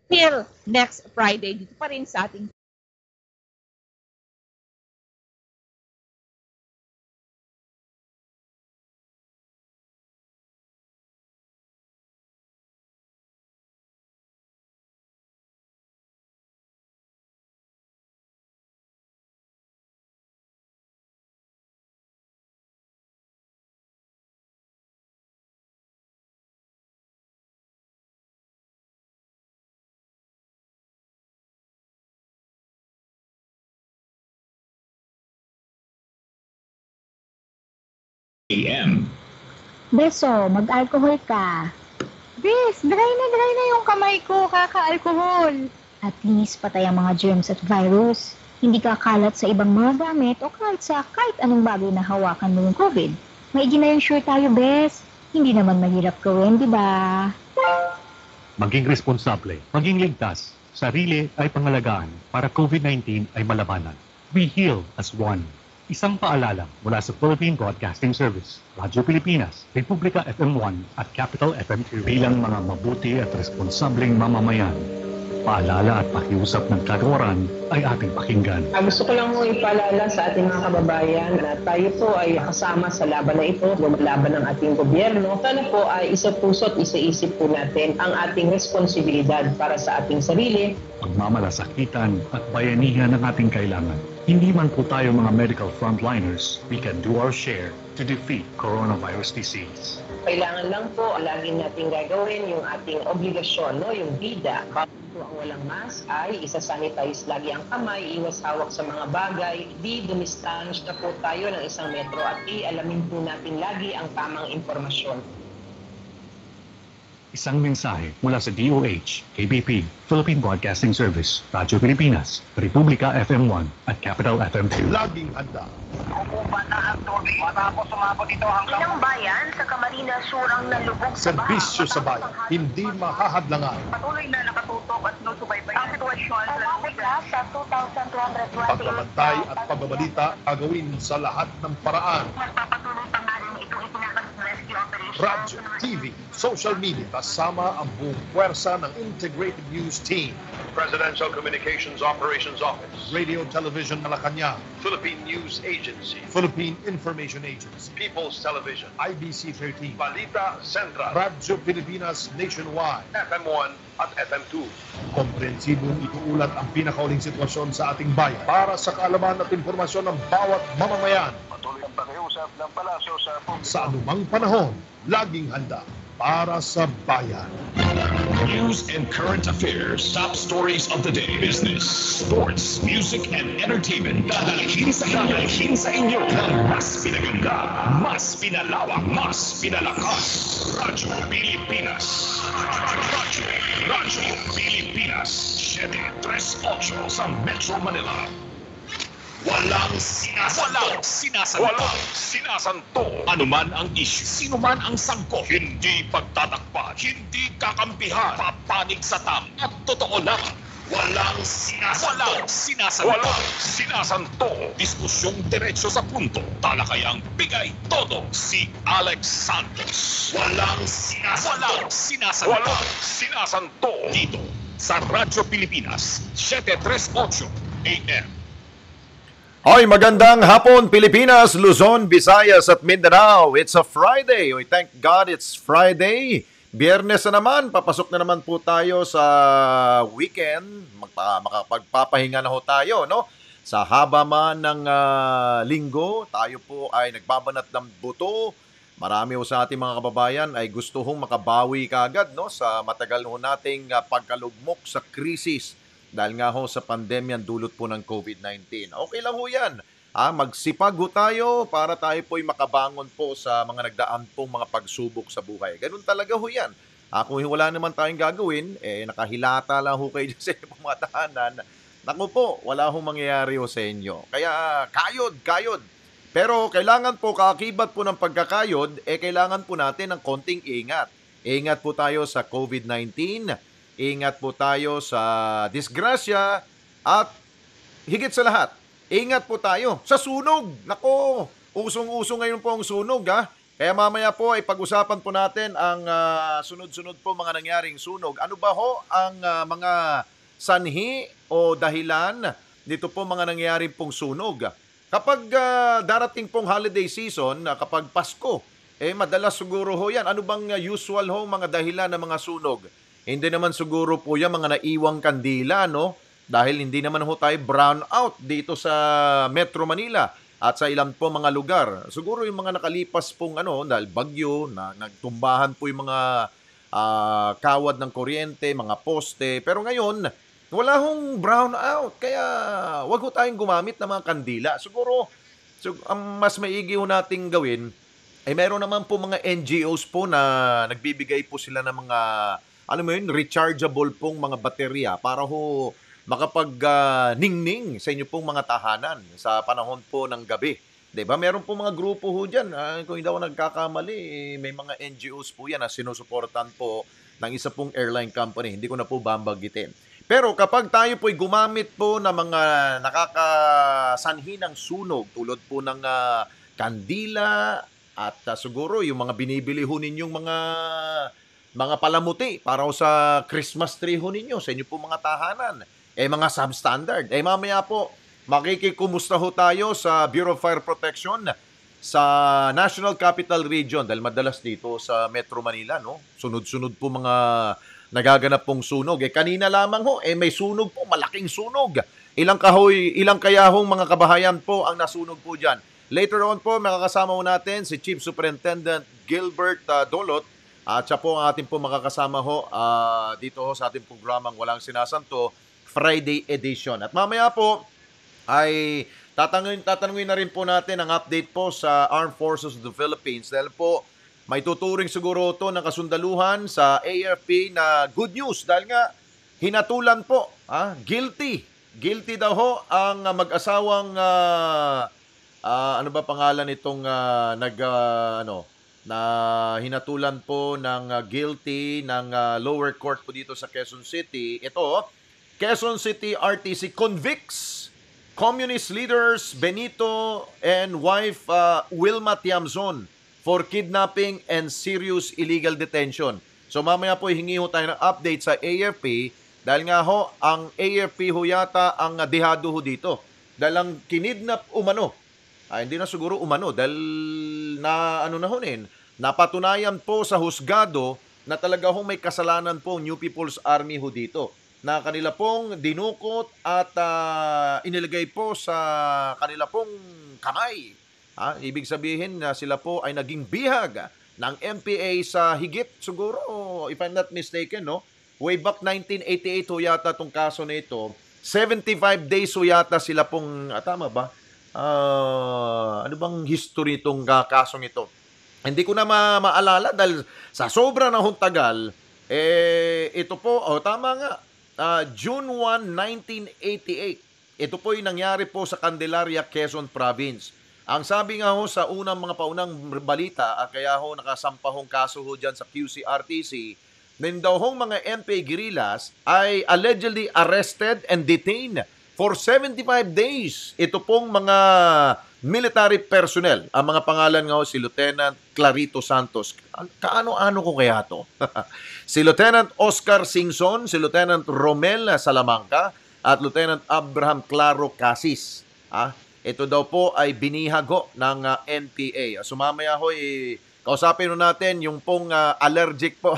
till next Friday dito pa rin sa ating AM. Beso, mag-alcohol ka. Bes, dry na yung kamay ko, kaka-alcohol. At least patay ang mga germs at virus. Hindi ka kalat sa ibang mga gamit o kahit anong bagay na hawakan mo yung COVID. Maigi na yung sure tayo, Bes. Hindi naman mahirap gawin, di ba? Maging responsable, maging ligtas. Sarili ay pangalagaan para COVID-19 ay malabanan. We heal as one. Isang paalala mula sa Philippine Broadcasting Service, Radyo Pilipinas, Republika FM1 at Capital FM2 bilang mga mabuti at responsableng mamamayan. Paalala at pakiusap ng kagawaran ay ating pakinggan. Gusto ko lang mo ipaalala sa ating mga kababayan na tayo po ay kasama sa laban na ito, lumalaban ng ating gobyerno. Sana po ay isa puso at isa-isip po natin ang ating responsibilidad para sa ating sarili. Pagmamalasakitan at bayanihan ng ating kailangan. Hindi man po tayo mga medical frontliners, we can do our share to defeat coronavirus disease. Kailangan lang po, lagi natin gagawin yung ating obligasyon, no? Yung bida. Bawat po ang walang mask ay isa-sanitize lagi ang kamay, iwas hawak sa mga bagay, dumistansya na po tayo ng 1 metro at alamin po natin lagi ang tamang impormasyon. Isang mensahe mula sa DOH, KBP, Philippine Broadcasting Service, Radyo Pilipinas, Republika FM1 at Capital FM2. Laging handa. Kukuba na ang tubig matapos sumabot ito hanggang Ilang bayan sa Camarines Sur ang nalubog sa baha. Serbisyo sa bayan, hindi mahahadlangan. patuloy na nakatutok at nusubaybay ang sitwasyon sa lugar. Sa 2,228 Pagbabantay at pagbabalita gagawin sa lahat ng paraan. Magpapatuloy pa nga rin itong itinatag rescue operation. Radyo, TV, social media, kasama ang buong puwersa ng Integrated News Team. Presidential Communications Operations Office, Radio Television Malacanang, Philippine News Agency, Philippine Information Agency, People's Television, IBC 13, Balita Central, Radyo Pilipinas Nationwide. FM1 at FM2. Komprehensibong ituulat ang pinakauling sitwasyon sa ating bayan para sa kaalaman at informasyon ng bawat mamamayan. Patuloy ang pakiusap ng palasyo sa Sa anumang panahon, laging handa para sa bayan. News and current affairs, top stories of the day, business, sports, music, and entertainment. Dadalhin sa inyo ng mas pinaganda, mas pinalawak, mas pinalakas. Radyo Pilipinas. Radyo Pilipinas. 738 sa Metro Manila. Walang sinasanto. Anuman ang issue, sino man ang sangkot, hindi pagtatakpan, hindi kakampihan, papanig sa tam, at totoo lang. Walang sinasanto. Diskusyong diretso sa punto. Talakayang bigay todo si Alex Santos. Walang sinasanto. Dito sa Radyo Pilipinas, 738 AM. Hoy, magandang hapon Pilipinas, Luzon, Visayas at Mindanao. It's a Friday. We thank God it's Friday. Biyernes na naman, papasok na naman po tayo sa weekend. Makapagpapahinga na ho tayo, no? Sa haba man ng linggo, tayo po ay nagbabanat ng buto. Marami ho sa ating mga kababayan ay gusto hong makabawi kagad, no? Sa matagal ho nating pagkalugmok sa krisis. Dahil nga ho sa pandemya dulot po ng COVID-19. Okay lang ho yan. Magsipag ho tayo para tayo po'y makabangon po sa mga nagdaan pong mga pagsubok sa buhay. Ganun talaga ho yan. Kung wala naman tayong gagawin, nakahilata lang ho kayo sa inyong mga tahanan. Naku po, wala hong mangyayari ho sa inyo. Kaya kayod. Pero kailangan po, kaakibat po ng pagkakayod, kailangan po natin ng konting ingat. Ingat po tayo sa COVID-19, ingat po tayo sa disgrasya at higit sa lahat, ingat po tayo sa sunog. Nako, usong-uso ngayon po ang sunog ha. Kaya mamaya po ay pag-usapan po natin ang sunod-sunod po mga nangyaring sunog. Ano ba ho ang mga sanhi o dahilan dito po mga nangyaring pong sunog? Kapag darating pong holiday season, kapag Pasko, madalas siguro ho yan. Ano bang usual ho mga dahilan ng mga sunog? Hindi naman siguro po yan mga naiwang kandila, no? Dahil hindi naman ho tayo brown out dito sa Metro Manila at sa ilang po mga lugar. Siguro yung mga nakalipas pong dahil bagyo, na nagtumbahan po yung mga kawad ng kuryente, mga poste. Pero ngayon, wala hong brown out. Kaya wag ho tayong gumamit ng mga kandila. Siguro, ang mas maigi ho nating gawin, meron naman po mga NGOs po na nagbibigay po sila ng mga, rechargeable pong mga baterya para ho makapag-ningning sa inyo pong mga tahanan sa panahon po ng gabi. Diba? Meron po mga grupo ho dyan. Kung hindi ako nagkakamali, may mga NGOs po yan na sinusuportan po ng isa pong airline company. Hindi ko na po bambagitin. Pero kapag tayo po'y gumamit po ng mga nakakasanhi ng sunog, tulad po ng kandila at siguro yung mga binibili ho ninyong mga palamuti para ho sa Christmas tree ho ninyo, sa inyo po mga tahanan, mga substandard. Mamaya po, makikikumusta ho tayo sa Bureau of Fire Protection sa National Capital Region dahil madalas dito sa Metro Manila, no? Sunod-sunod po mga nagaganap pong sunog. Kanina lamang ho, may sunog po, malaking sunog. Ilang kaya hong mga kabahayan po ang nasunog po dyan. Later on po, makakasama ho natin si Chief Superintendent Gilbert Dolot at siya po ang ating po makakasama ho dito ho sa ating programang Walang Sinasanto, Friday edition. At mamaya po ay tatanungin na rin po natin ang update po sa Armed Forces of the Philippines dahil po may tuturing siguro ito ng kasundaluhan sa AFP na good news dahil nga hinatulan po, guilty. Guilty daw ho ang mag-asawang, ano ba pangalan itong na hinatulan po ng guilty ng lower court po dito sa Quezon City. Ito, Quezon City RTC convicts communist leaders Benito and wife Wilma Tiamzon for kidnapping and serious illegal detention. So mamaya po hingi ho tayo ng update sa AFP dahil nga ho, ang AFP ho yata ang dehado ho dito. Dahil ang kinidnap umano, hindi na siguro umano dahil napatunayan po sa husgado na talaga ho may kasalanan po New People's Army ho dito na kanila pong dinukot at inilagay po sa kanila pong kamay. Ibig sabihin na sila po ay naging bihag ng MPA sa higit siguro, if I'm not mistaken, no? Way back 1988 ho yata itong kaso na ito. 75 days ho yata sila pong, tama ba? Ano bang history itong kasong ito? Hindi ko na maalala dahil sa sobra na hong tagal, ito po, tama nga, June 1, 1988. Ito po yung nangyari po sa Candelaria, Quezon Province. Ang sabi nga ho sa mga paunang balita, kaya ho nakasampahong kaso ho dyan sa QCRTC, din daw hong mga MPA guerrillas ay allegedly arrested and detained for 75 days. Ito pong mga military personnel. Ang mga pangalan nga ho si Lieutenant Clarito Santos. Kaano-ano ko kaya to? Si Lieutenant Oscar Singson, si Lieutenant Romel Salamanca, at Lieutenant Abraham Claro Casis. Ito daw po ay binihago ng NPA. Sumamaya ho, kausapin natin yung pong allergic po.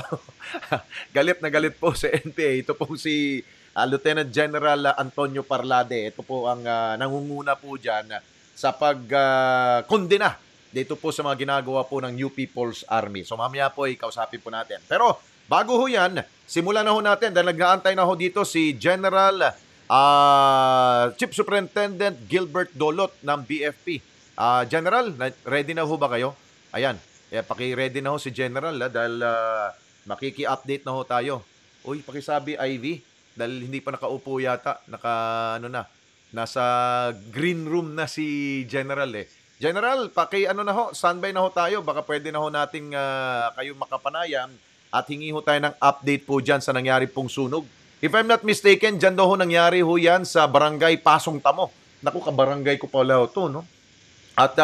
Galit na galit po sa NPA. Ito po si Lieutenant General Antonio Parlade. Ito po ang nangunguna po dyan sa pagkondena dito po sa mga ginagawa po ng New People's Army. So mamaya po kausapin po natin. Pero bago ho yan, simulan na ho natin dahil nag-aantay na ho dito si General Chief Superintendent Gilbert Dolot ng BFP. General, ready na ho ba kayo? Ayan, paki-ready na ho si General dahil makiki-update na ho tayo. Uy, pakisabi Ivy, dahil hindi pa nakaupo yata, nasa green room na si General General, na ho, standby na ho tayo, baka pwede na ho nating kayo makapanayam at hingi ho tayo ng update po dyan sa nangyari pong sunog. If I'm not mistaken, dyan daw ho nangyari ho yan sa Barangay Pasong Tamo. Naku, kabarangay ko pala ito, no? At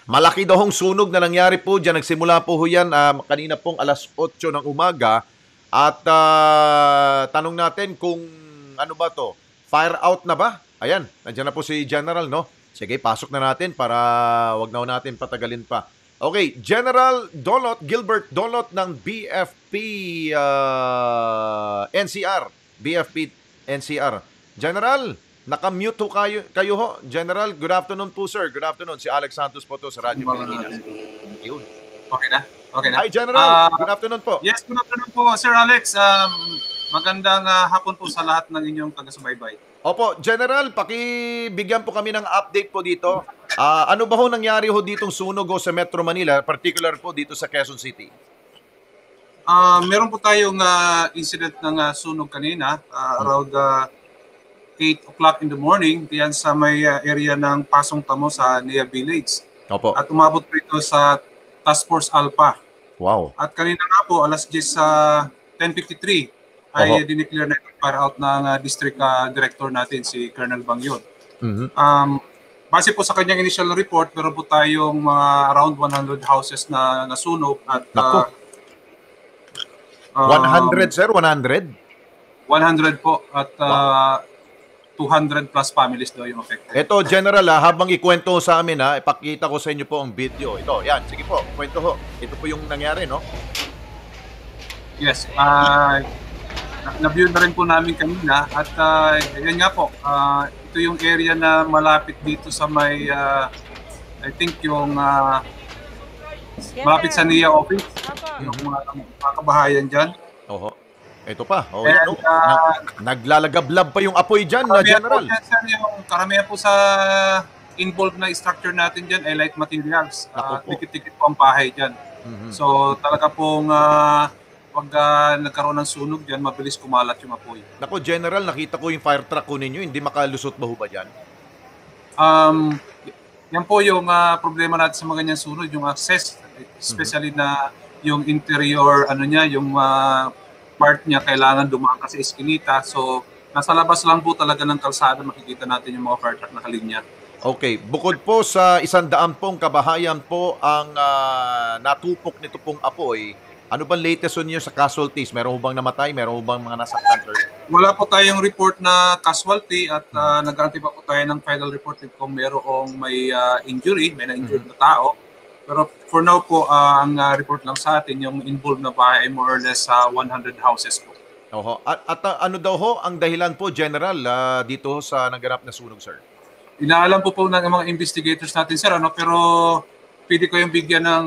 Malaki daw hong sunog na nangyari po dyan. Nagsimula po ho yan kanina pong alas 8 ng umaga. At tanong natin kung ano ba to? Fire out na ba? Ayan, nandiyan na po si General, no? Sige, pasok na natin para wag na ho natin patagalin pa. Okay, General Dolot, Gilbert Dolot ng BFP NCR. BFP NCR. General, nakamute ho kayo ho. General, good afternoon po, sir. Good afternoon. Si Alex Santos po to sa Radyo Pilipinas. Yun. Okay na? Okay na. Hi, General. Good afternoon po. Yes, good afternoon po, Sir Alex. Magandang hapon po sa lahat ng inyong taga-subaybay. Opo, General, pakibigyan po kami ng update po dito. Ano ba ho nangyari ho ditong sunog ho sa Metro Manila, particular po dito sa Quezon City? Meron po tayong incident ng sunog kanina around 8 o'clock in the morning diyan sa may area ng Pasong Tamo sa Nea Village. Opo. At umabot po ito sa Task Force Alpha. Wow. At kanina nga po, alas 10:53 ay dineclare na fire out ng district director natin, si Colonel Bangyod. Base po sa kanyang initial report, meron po tayong around 100 houses na nasunog at 100, sir? 100? 100 po at 200 plus families daw yung affected. Ito, General, habang ikwento sa amin, ipakita ko sa inyo po ang video. Ito, yan, sige po, kwento ho. Ito po yung nangyari, no? Yes, na-view na rin po namin kanina at yan nga po, ito yung area na malapit dito sa may, I think yung malapit sa NIA office, yung mga kabahayan dyan. Oho. Ito pa. Oh, and, no? Naglalagablab pa yung apoy dyan, General. Yung karamihan po sa involved na structure natin dyan ay light materials. Tikit-tikit po ang bahay dyan. So talaga pong pag nagkaroon ng sunog dyan, mabilis kumalat yung apoy. Nako, General, nakita ko yung fire truck ko ninyo. Hindi makalusot ba ho ba dyan? Yan po yung problema natin sa mga ganyan sunog, yung access. Especially na yung interior, ano niya, yung part niya kailangan dumaan kasi iskinita. So, nasa labas lang po talaga ng kalsada, makikita natin yung mga fire truck na kalinya. Okay. Bukod po sa 100 pong kabahayan po ang natupok nito pong apoy, ano bang latest on niyo sa casualties? Meron bang namatay? Meron bang mga nasaktan, sir? Wala po tayong report na casualty at nag-aantay pa po tayo ng final report kung merong may injury, may na-injured na tao. Pero for now po, ang report lang sa atin, yung involved na bahay ay more or less 100 houses po. Oho. At ano daw ho ang dahilan po, General, dito sa naganap na sunog, sir? Inaalam po ng mga investigators natin, sir, pero pwede ko yung bigyan ng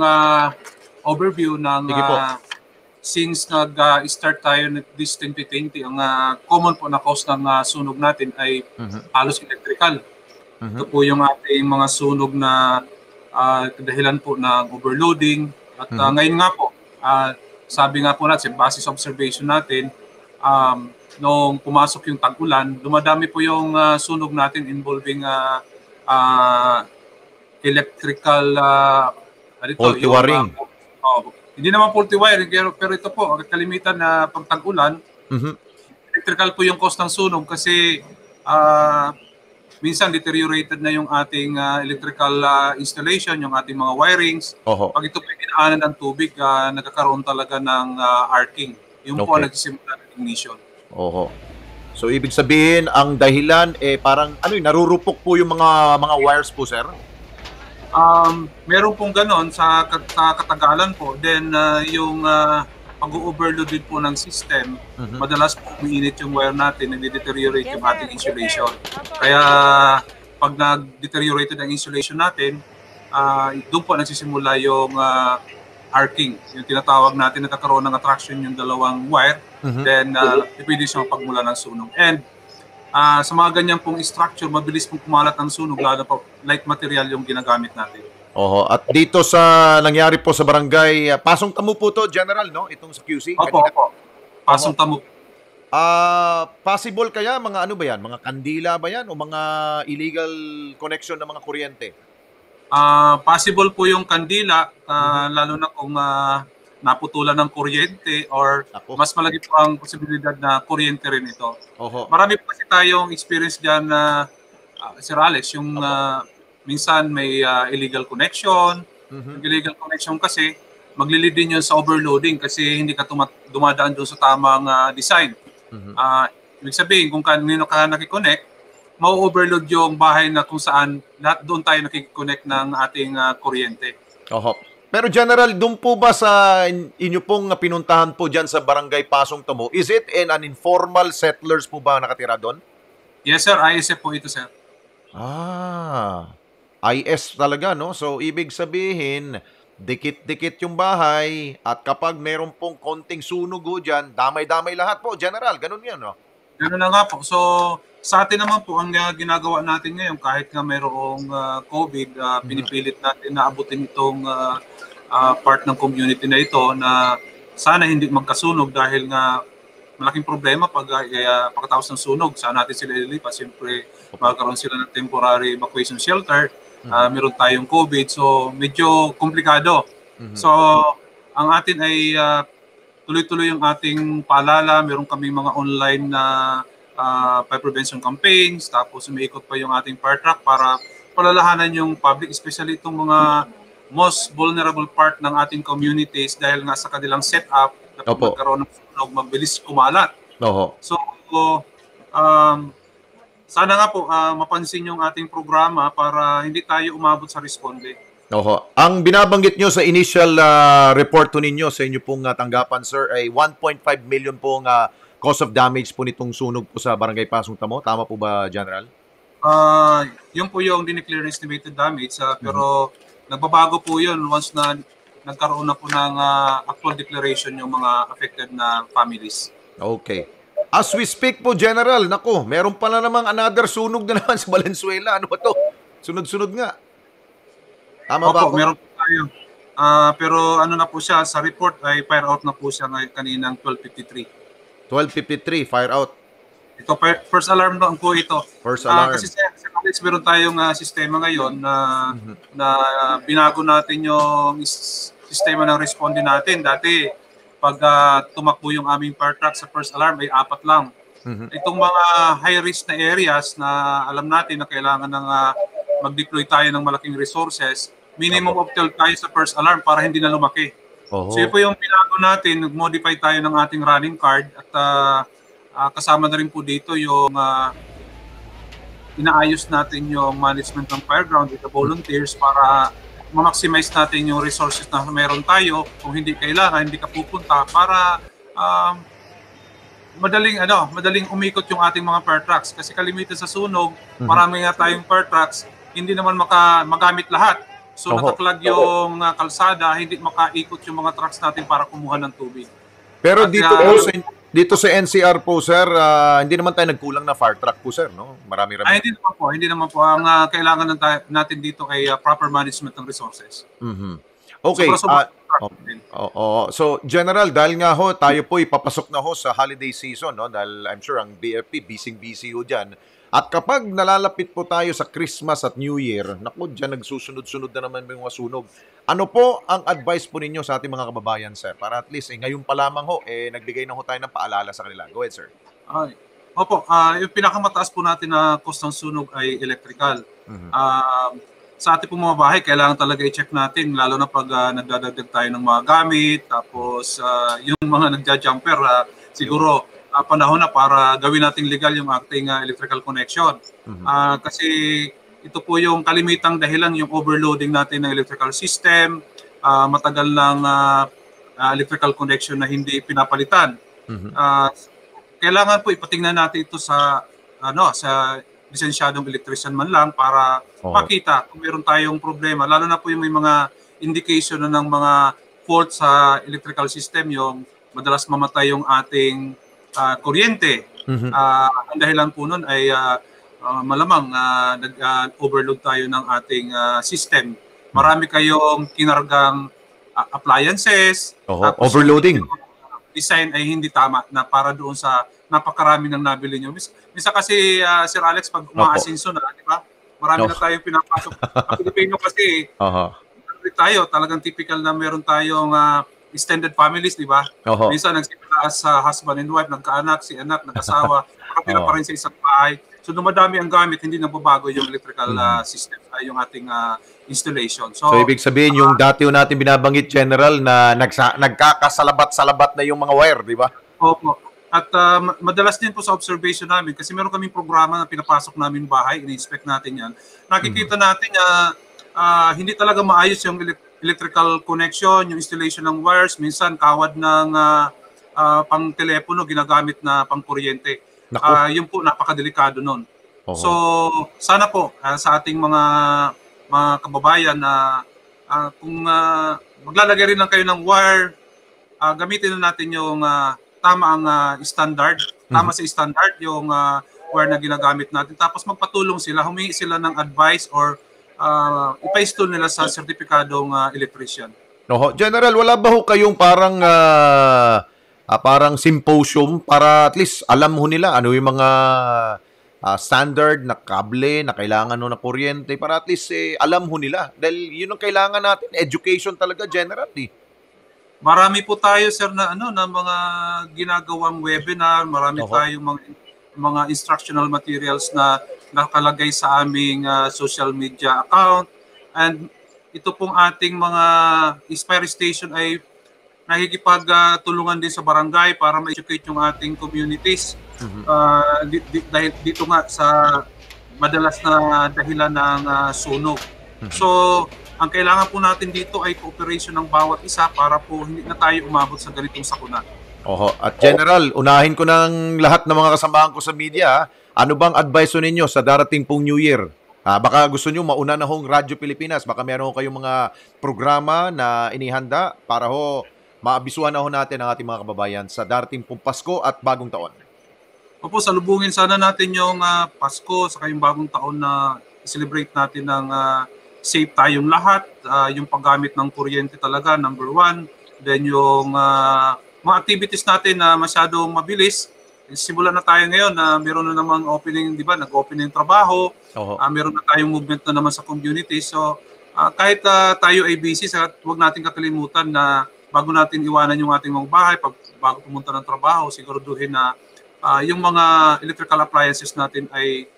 overview ng since nag-start tayo this 2020, ang common po na cause ng sunog natin ay halos electrical. Ito po yung ating mga sunog na dahilan po ng overloading. At ngayon nga po, sabi nga po natin, basis observation natin, nung pumasok yung tag-ulan, dumadami po yung sunog natin involving electrical faulty wiring. Hindi naman faulty wiring, pero ito po, kalimitan na pag tag-ulan, electrical po yung cause ng sunog kasi minsan deteriorated na yung ating electrical installation, yung ating mga wirings. Pag ito po pinaanan ng tubig, nagkakaroon talaga ng arcing. Yung po ang nagsisimula ng ignition. So ibig sabihin, ang dahilan parang narurupok po yung mga wires po, sir? Meron pong ganon sa katagalan po. Then yung pag-overload din po ng system, madalas po umiinit yung wire natin, nag-deteriorate yung ating insulation. Kaya pag nag-deteriorated ang insulation natin, doon po nagsisimula yung arcing. Yung tinatawag natin, nagkakaroon ng attraction yung dalawang wire, then pwede siyang pagmula ng sunog. And sa mga ganyan pong structure, mabilis pong kumalat ang sunog, lalo pa light material yung ginagamit natin. At dito sa nangyari po sa barangay, Pasong Tamo po to, General, no? Itong sa QC? Opo. Pasong Tamo. Possible kaya mga ano ba yan? Mga kandila ba yan? O mga illegal connection ng mga kuryente? Possible po yung kandila, lalo na kung naputulan ng kuryente or mas malaki po ang posibilidad na kuryente rin ito. Marami po kasi tayong experience dyan, Sir Alex, yung minsan may illegal connection. Illegal connection kasi maglilid din yun sa overloading kasi hindi ka dumadaan doon sa tamang design. Ibig sabihin, kung kanino ka nakikonnect, mau-overload yung bahay na kung saan lahat doon tayo nakikonnect ng ating kuryente. Oho. Pero General, doon po ba sa inyo pong pinuntahan po dyan sa Barangay Pasong Tamo, is it an informal settlers po ba nakatira doon? Yes sir, ISF po ito sir. IS talaga, no? So, ibig sabihin, dikit-dikit yung bahay at kapag meron pong konting sunog ho dyan, damay-damay lahat po, General. Ganun yan, no? Ganun na nga po. So, sa atin naman po, ang ginagawa natin ngayon, kahit nga mayroong COVID, pinipilit natin na abutin itong part ng community na ito na sana hindi magkasunog dahil nga malaking problema pagkatapos ng sunog. Saan natin sila ililipat? Siyempre, magkaroon sila ng temporary evacuation shelter. Meron tayong COVID. So, medyo komplikado. So, ang atin ay tuloy-tuloy yung ating paalala. Meron kaming mga online na fire prevention campaigns. Tapos, umiikot pa yung ating fire truck para palalahanan yung public, especially itong mga most vulnerable part ng ating communities dahil nga sa kanilang setup na magkaroon ng sunog, mabilis kumalat. So, sana nga po mapansin yung ating programa para hindi tayo umabot sa responde. Ang binabanggit nyo sa initial report to ninyo sa inyo pong tanggapan, sir, ay 1.5 million pong cost of damage po nitong sunog po sa Barangay Pasong Tamo. Tama po ba, General? Yun po yung dineclare estimated damage, pero nagbabago po yun once na nagkaroon na po ng actual declaration yung mga affected na families. Okay. As we speak po, General, naku, meron pala namang another sunog na naman sa Valenzuela. Ano ba to? Sunod-sunod nga. Tama ba ako? Meron po tayo. Pero ano na po siya, sa report ay fire out na po siya kaninang 12:53. 12:53, fire out. Ito, first alarm lang po ito. First alarm. Kasi meron tayong sistema ngayon na binago natin yung sistema ng responde natin. Dati, pag tumakbo yung aming fire truck sa first alarm ay 4 lang. Itong mga high-risk na areas na alam natin na kailangan ng mag-deploy tayo ng malaking resources, minimum of 12 tayo sa first alarm para hindi na lumaki. So yun po yung binago natin, nag-modify tayo ng ating running card at kasama na rin po dito yung inaayos natin yung management ng fireground with the volunteers para ma-maximize natin yung resources na meron tayo. Kung hindi kailangan, hindi ka pupunta para madaling umikot yung ating mga fire trucks. Kasi kalimitan sa sunog, marami nga tayong fire trucks, hindi naman magamit lahat. So nataklag yung kalsada, hindi makaikot yung mga trucks natin para kumuha ng tubig. Pero at, dito sa NCR po, sir, hindi naman tayo nagkulang na fire truck po, sir, no? Marami-rami. Hindi naman po. Ang kailangan natin dito ay proper management ng resources. Okay. So, General, dahil nga ho, tayo po ipapasok na ho sa holiday season, no? Dahil I'm sure ang BFP, busy ho dyan. At kapag nalalapit po tayo sa Christmas at New Year, naku, dyan nagsusunod-sunod na naman yung mga sunog. Ano po ang advice po ninyo sa ating mga kababayan, sir? Para at least, ngayon pa lamang ho, nagbigay na ho tayo ng paalala sa kanila. Go ahead, sir. Yung pinakamataas po natin na cost ng sunog ay electrical. Sa ating po mga bahay, kailangan talaga i-check natin, lalo na pag nagdadagdag tayo ng mga gamit, tapos yung mga nagja-jumper, siguro, panahon na para gawin nating legal yung ating electrical connection. Kasi ito po yung kalimitang dahilan yung overloading natin ng electrical system, matagal ng electrical connection na hindi pinapalitan. Kailangan po ipatingnan natin ito sa lisensyadong electrician man lang para makita kung meron tayong problema. Lalo na po yung may mga indication ng mga fault sa electrical system, yung madalas mamatay yung ating kuryente. Ang dahilan po nun ay malamang nag-overload tayo ng ating system. Marami kayong kinargang appliances. Overloading. Design ay hindi tama na para doon sa napakarami ng nabili nyo. Misa kasi, Sir Alex, pag umaasinso na, di ba? Marami na tayong pinapasok. Ang Pilipino kasi, tayo, talagang typical na meron tayong extended families, di ba? Minsan nagsimula sa husband and wife, nagkaanak, si anak, nag-asawa, nakatira pa rin sa isang bahay. So dumadami ang gamit, hindi nababago yung electrical system, yung ating installation. So ibig sabihin yung dati natin binabanggit, General, na nagkakasalabat-salabat na yung mga wire, di ba? Opo. At madalas din po sa observation namin, kasi meron kaming programa na pinapasok namin bahay, in-inspect natin yan. Nakikita natin hindi talaga maayos yung electrical connection, yung installation ng wires, minsan kawad ng pang telepono ginagamit na pang kuryente. Yun po, napakadelikado nun. So, sana po sa ating mga kababayan na kung maglalagay rin lang kayo ng wire, gamitin na natin yung tama ang standard, tama sa standard yung wire na ginagamit natin. Tapos magpatulong sila, humingi sila ng advice or ipa-install nila sa sertipikadong electrician. General, wala ba ho kayong parang symposium para at least alam ho nila ano yung mga standard na kable na kailangan na kuryente para at least alam ho nila. Dahil yun ang kailangan natin, education talaga, General. Marami po tayo, sir, na mga ginagawang webinar, marami tayong mga instructional materials na nakalagay sa aming social media account. And ito pong ating mga Inspire Station ay nakikipagtulungan din sa barangay para ma-educate yung ating communities. Dahil dito nga sa madalas na dahilan ng sunog. So, ang kailangan po natin dito ay cooperation ng bawat isa para po hindi na tayo umabot sa ganitong sakuna. At General, unahin ko ng lahat ng mga kasamahan ko sa media, ano bang advice ninyo sa darating pong New Year? Baka gusto nyo mauna na hong Radyo Pilipinas, baka meron kayong mga programa na inihanda para maabisuhan na natin ang ating mga kababayan sa darating pong Pasko at Bagong Taon. Opo, salubungin sana natin yung Pasko sa yung Bagong Taon na celebrate natin ng safe tayong lahat. Yung paggamit ng kuryente talaga, number one. Then yung mga activities natin na masyadong mabilis. Simulan na tayo ngayon na meron na namang opening, di ba? Nag-open yung trabaho. Meron na tayong movement na naman sa community. So kahit tayo ay busy, huwag natin kakalimutan na bago natin iwanan yung ating mga bahay, bago pumunta ng trabaho, siguraduhin na yung mga electrical appliances natin ay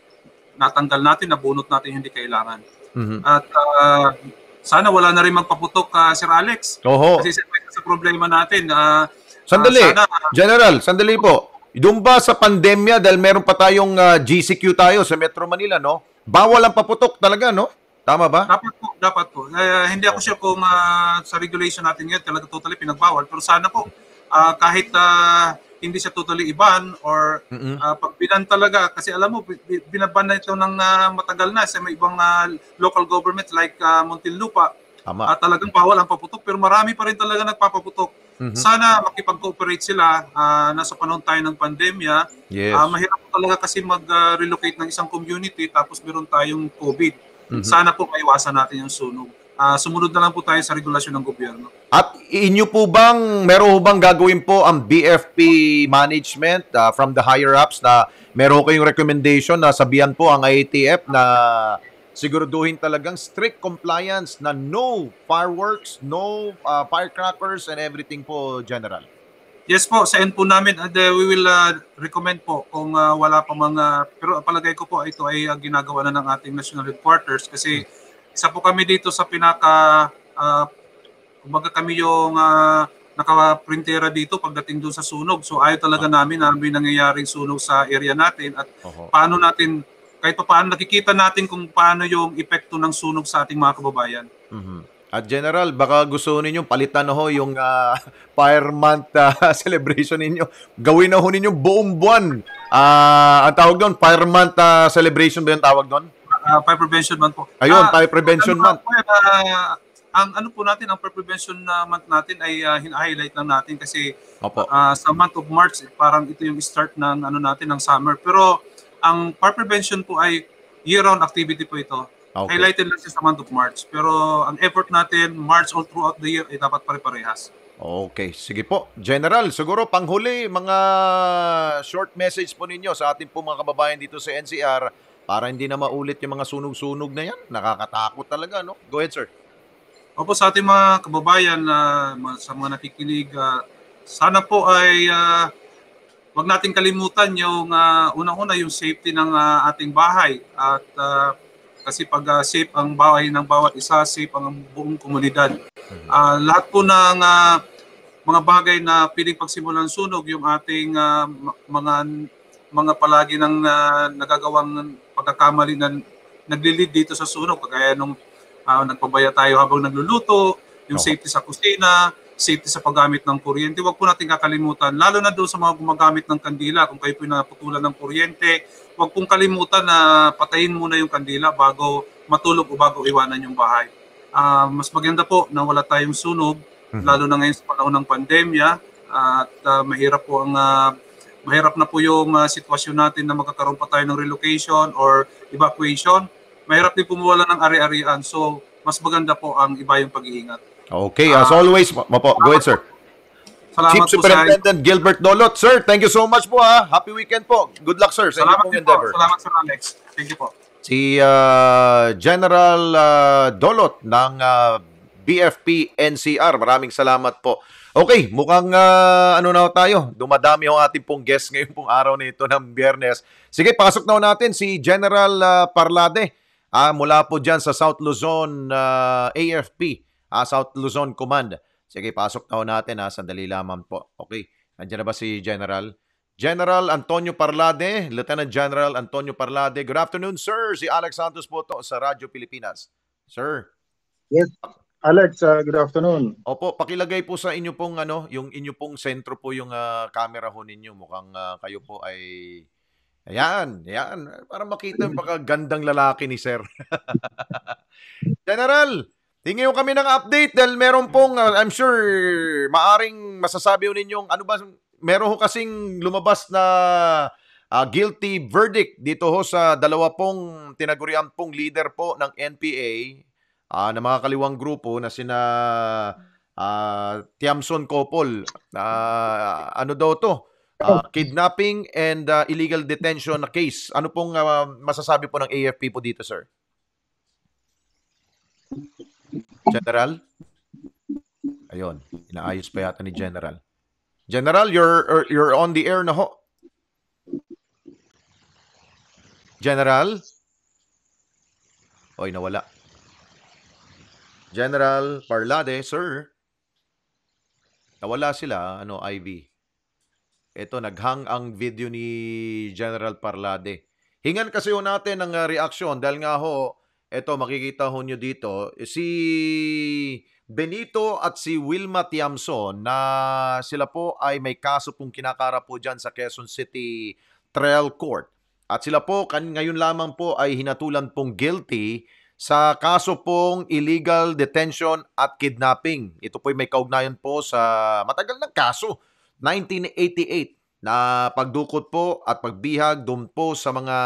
natanggal natin, nabunot natin hindi kailangan. At sana wala na rin magpaputok, Sir Alex. Kasi sa problema natin. Sandali, General, sandali po. Doon ba sa pandemya, dahil meron pa tayong GCQ tayo sa Metro Manila, no? Bawal ang paputok talaga, no? Tama ba? Dapat po. Hindi ako sure kung sa regulation natin ngayon talaga totally pinagbawal. Pero sana po, kahit hindi siya totally iban or pag binan talaga, kasi alam mo, binaban na ito ng matagal na sa may ibang local government like Muntinlupa. Talagang bawal ang paputok, pero marami pa rin talaga nagpapaputok. Sana makipag-cooperate sila. Nasa panahon tayo ng pandemya. Mahirap talaga kasi mag-relocate ng isang community tapos meron tayong COVID. Sana po maiwasan natin yung sunog. Sumunod na lang po tayo sa regulasyon ng gobyerno. At inyo po bang, meron bang gagawin po ang BFP management from the higher-ups na meron kayong recommendation na sabihan po ang IATF na siguraduhin talagang strict compliance na no fireworks, no firecrackers and everything po, General? Yes po, sa end po namin, we will recommend po kung wala pa mga, pero palagay ko po ito ay ginagawa na ng ating national headquarters kasi isa po kami dito sa kumbaga kami yung nakaprintera dito pagdating doon sa sunog. So ayaw talaga namin na may nangyayaring sunog sa area natin at paano natin, kahit pa paano nakikita natin kung paano yung epekto ng sunog sa ating mga kababayan. At General, baka gusto ninyo palitan na yung Fire Month celebration ninyo. Gawin na ninyo buong buwan. Ang tawag doon, Fire Month celebration ba yung tawag doon? Fire Prevention Month po. Ayun, Fire Prevention Month. Ang Fire Prevention Month natin ay hina-highlight lang natin kasi sa month of March, parang ito yung start ng natin ng summer. Pero ang Fire Prevention po ay year-round activity po ito. Highlighted lang siya sa month of March. Pero ang effort natin, March all throughout the year, ay dapat pare-parehas. Okay, sige po. General, siguro panghuli, mga short message po ninyo sa ating po mga kababayan dito sa NCR para hindi na maulit yung mga sunog-sunog na yan. Nakakatakot talaga, no? Go ahead, sir. Opo, sa ating mga kababayan, sa mga nakikinig, sana po ay wag nating kalimutan yung unang-una yung safety ng ating bahay at kasi pag safe ang bahay ng bawat isa, safe ang buong komunidad. Lahat po ng mga bagay na piling pagsimulan sunog, yung ating mga palagi ng nagagawang pagkakamali na naglilid dito sa sunog, kagaya nung nagpabaya tayo habang nagluluto, yung safety sa kusina, safety sa paggamit ng kuryente, wag po natin kakalimutan, lalo na doon sa mga gumagamit ng kandila. Kung kayo po naputulan ng kuryente, wag pong kalimutan na patayin muna yung kandila bago matulog o bago iwanan yung bahay. Mas maganda po na wala tayong sunog, lalo na ngayon sa panahon ng pandemya, at mahirap na po yung sitwasyon natin na magkakaroon pa tayo ng relocation or evacuation. Mahirap din pumawala ng ari-arian, so mas maganda po ang iba yung pag-iingat. Okay, as always, go ahead, sir. Salamat Chief Superintendent Gilbert Dolot. Sir, thank you so much po ha. Happy weekend po. Good luck, sir, sa inyong endeavor. Salamat, Sir Alex. Thank you po. Si General Dolot ng BFP NCR. Maraming salamat po. Okay, mukhang ano na tayo. Dumadami yung ating pong guest ngayon pong araw na ito ng Biyernes. Sige, pasok na natin si General Parlade mula po dyan sa South Luzon AFP, South Luzon Command. Sige, pasok na natin sandali lamang po. Okay, nandiyan na ba si General? General Antonio Parlade, Lieutenant General Antonio Parlade. Good afternoon, sir. Si Alex Santos po to sa Radyo Pilipinas. Sir. Yes, Alex, good afternoon. Opo, pakilagay po sa inyo pong yung inyo pong sentro po yung camera ho ninyo. Mukhang kayo po ay ayan, para makita yung pagkagandang lalaki ni sir. General, tingin kami ng update dahil meron pong I'm sure maaring masasabi ho ninyong ano ba, meron ho kasing lumabas na guilty verdict dito ho sa dalawa pong tinagurian pong leader po ng NPA na mga kaliwang grupo na sina Tiamson Copol. Ano daw to? Kidnapping and illegal detention na case. Ano pong masasabi po ng AFP po dito, sir? General? Ayun, inaayos pa yata ni General. General, you're on the air na ho. General? Oy, nawala. General Parlade, sir. Nawala sila, Ivy. Ito, naghang ang video ni General Parlade. Hingan kasi ho natin ng reaksyon dahil nga ho, ito, makikita ho nyo dito, si Benito at si Wilma Tiamson na sila po ay may kaso pong kinakara po dyan sa Quezon City Trial Court. At sila po, ngayon lamang po ay hinatulan pong guilty sa kaso pong illegal detention at kidnapping. Ito po ay may kaugnayan po sa matagal ng kaso, 1988, na pagdukot po at pagbihag doon po sa mga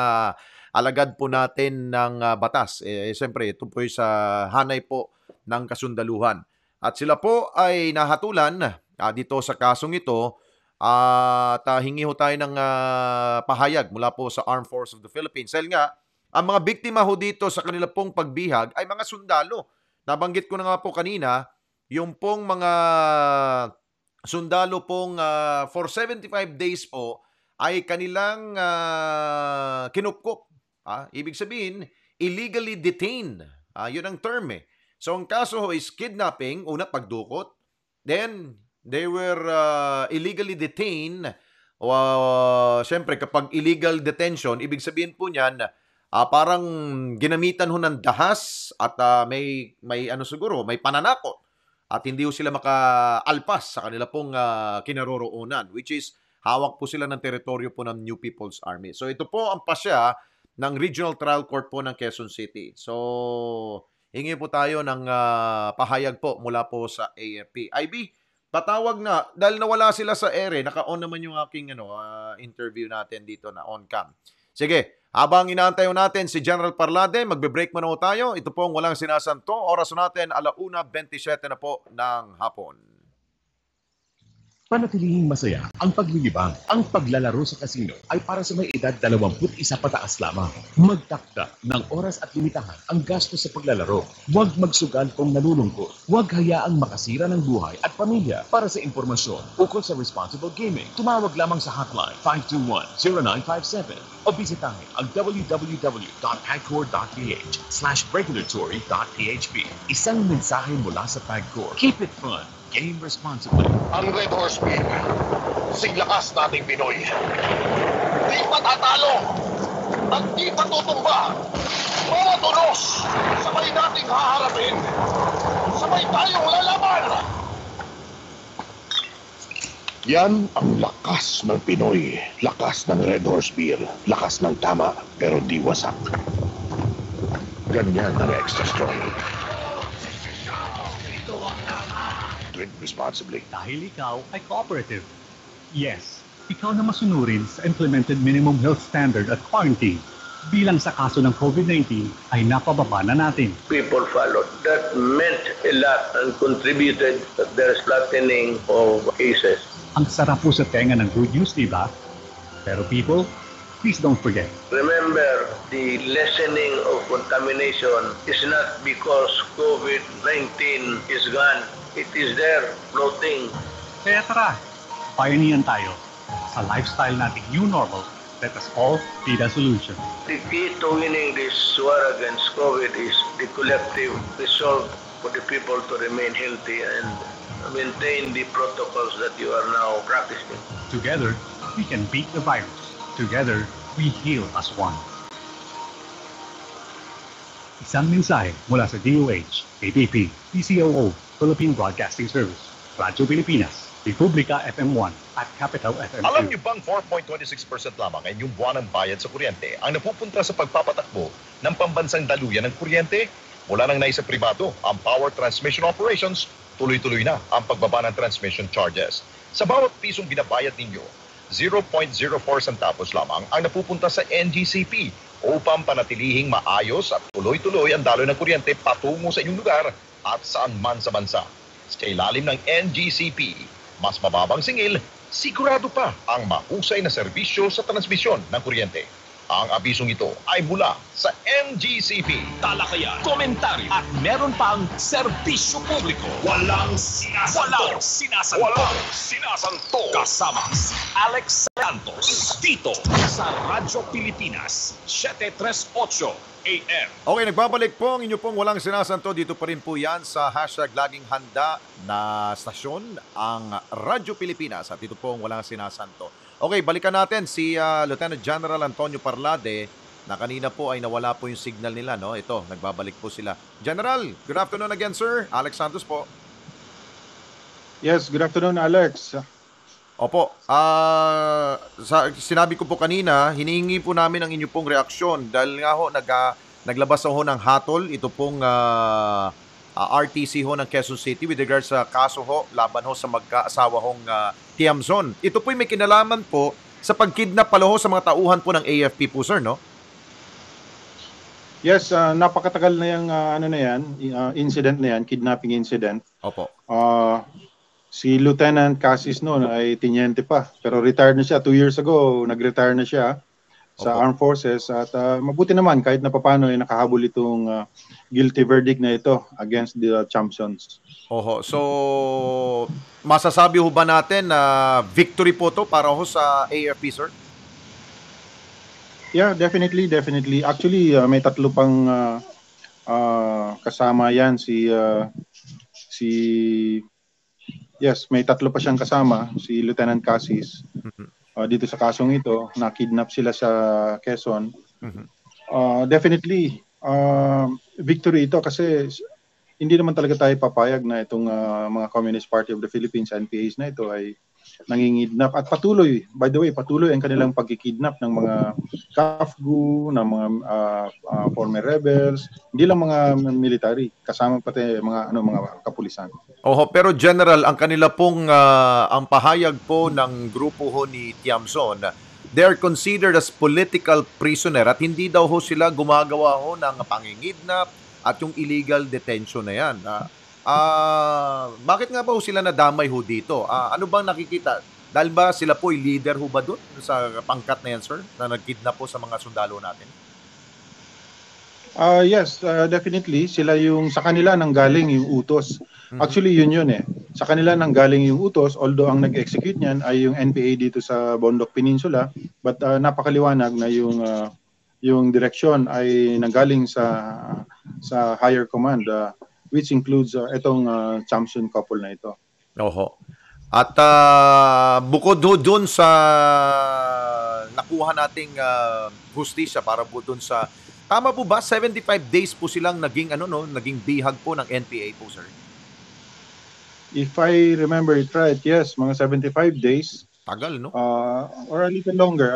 alagad po natin ng batas. Siyempre, ito po ay sa hanay po ng kasundaluhan. At sila po ay nahatulan dito sa kasong ito at hingi ho tayo ng pahayag mula po sa Armed Forces of the Philippines. Dahil nga, ang mga biktima ho dito sa kanila pong pagbihag ay mga sundalo. Nabanggit ko na nga po kanina, yung pong mga sundalo pong for 75 days po ay kanilang kinupkop. Ibig sabihin, illegally detained. Yun ang term eh. So ang kaso ho is kidnapping, una pagdukot, then they were illegally detained. Siyempre, kapag illegal detention, ibig sabihin po niyan, parang ginamitan ho ng dahas at may siguro, may pananakot at hindi ho sila makaalpas sa kanila pong kinaroroonan, which is hawak po sila ng teritoryo po ng New People's Army. So ito po ang pasya ng Regional Trial Court po ng Quezon City. So hingi po tayo ng pahayag po mula po sa AFP. IB, patawag na dahil nawala sila sa ere, naka-on naman yung aking interview natin dito na on-cam. Sige, habang inaantay natin si General Parlade, magbe-break muna tayo. Ito po ang Walang Sinasanto. Oras natin, 1:27 na po ng hapon. Panatilihing masaya ang paglilibang. Ang paglalaro sa kasino ay para sa may edad 21 pataas lamang. Magtakda ng oras at limitahan ang gastos sa paglalaro. Huwag magsugal kung nalulungkot. Huwag hayaang makasira ng buhay at pamilya. Para sa impormasyon ukol sa responsible gaming, tumawag lamang sa hotline 521-0957 o bisitahin ang www.pagcor.ph/regulatory.php. Isang mensahe mula sa Pagcor. Keep it fun. Game responsibly. Ang Red Horse Beer, siglakas nating Pinoy. Di patatalo at di patutumba. Mga tulos, sabay nating haharapin. Sabay tayong lalaban. Yan ang lakas ng Pinoy. Lakas ng Red Horse Beer. Lakas ng tama, pero di wasak. Ganyan ang extra strong. Drink responsibly. Dahil ikaw ay cooperative. Yes, ikaw na masunurin sa implemented minimum health standard at quarantine. Bilang sa kaso ng COVID-19 ay napababa na natin. People followed. That meant a lot and contributed that there's flattening of cases. Ang sarap po sa tenga ng good news, di ba? Pero people, please don't forget. Remember, the lessening of contamination is not because COVID-19 is gone. It is there, floating. Kaya tara, pioneeran tayo. Sa lifestyle nating new normal, let us all be the solution. The key to winning this war against COVID is the collective resolve for the people to remain healthy and maintain the protocols that you are now practicing. Together, we can beat the virus. Together, we heal as one. Isang mensahe mula sa DOH, ABP, PCOO, Philippine Broadcasting Service, Radyo Pilipinas, Republika FM1 at Capital FM2. Alam niyo bang 4.26% lamang ay inyong buwanang bayad sa kuryente ang napupunta sa pagpapatakbo ng pambansang daluyan ng kuryente? Mula nang naisa pribado ang power transmission operations, tuloy-tuloy na ang pagbaba ng transmission charges. Sa bawat pisong binabayad ninyo, 0.04 centavos lamang ang napupunta sa NGCP upang panatilihing maayos at tuloy-tuloy ang daloy ng kuryente patungo sa inyong lugar at saan man sa bansa. Sa ilalim ng NGCP, mas mababang singil, sigurado pa ang mahusay na serbisyo sa transmisyon ng kuryente. Ang abisong ito ay mula sa NGCP. Talakayan, komentaryo at meron pang serbisyo publiko. Walang sinasanto. Walang sinasanto. Kasama si Alex Santos dito sa Radyo Pilipinas 738 AM. Okay, nagbabalik po ang inyo pong walang sinasanto. Dito pa rin po yan sa hashtag laging handa na stasyon, ang Radyo Pilipinas. At dito po ang walang sinasanto. Okay, balikan natin si Lieutenant General Antonio Parlade na kanina po ay nawala po yung signal nila. No? Ito, nagbabalik po sila. General, good afternoon again, sir. Alex Santos po. Yes, good afternoon, Alex. Opo, sinabi ko po kanina, hinihingi po namin ang inyo pong reaksyon dahil nga ho, naglabas ho ng hatol ito pong RTC ho ng Quezon City with regards sa kaso ho, laban ho sa magkaasawa hong Tiamzon. Ito po may kinalaman po sa pagkidnap pala ho sa mga tauhan po ng AFP po, sir, no? Yes, napakatagal na yung incident na yan, kidnapping incident. Opo. Si Lieutenant Cassis noon ay tinyente pa, pero retired na siya 2 years ago, nag-retire na siya sa Armed Forces at mabuti naman kahit na papaano ay nakahabol itong guilty verdict na ito against the Champions. Oho, so masasabi ho ba natin na victory po to para ho sa AFP, sir? Yeah, definitely. Actually, may tatlo pang kasama yan Yes, may tatlo pa siyang kasama, si Lieutenant Cassis. Dito sa kasong ito, na-kidnap sila sa Quezon. Definitely, victory ito kasi hindi naman talaga tayo papayag na itong mga Communist Party of the Philippines, NPAs na ito ay nangingidnap. At patuloy ang kanilang pagkikidnap ng mga KAFGU, ng mga former rebels, hindi lang mga military, kasama pati mga kapulisan. Oho, pero General, ang kanila pong ang pahayag po ng grupo ho ni Tiamzon, they are considered as political prisoner at hindi daw ho sila gumagawa ho ng pangingidnap at yung illegal detention na yan. Bakit nga ba ho sila nadamay ho dito? Ano bang nakikita? Dahil ba sila po leader ho ba doon sa pangkat na yan, sir? Na nag-kidnap po sa mga sundalo natin? Yes, definitely. Sila yung sa kanila nanggaling yung utos. Actually, yun eh. Sa kanila nanggaling yung utos, although ang nag-execute niyan ay yung NPA dito sa Bondok Peninsula. But napakaliwanag na yung direksyon ay nanggaling sa higher command, which includes itong Chamson couple na ito. Oho. At bukod doon sa nakuha nating hustisya para po doon sa, tama po ba 75 days po silang naging naging bihag po ng NPA po, sir? If I remember it right, yes, mga 75 days. Tagal, no? Or a little longer.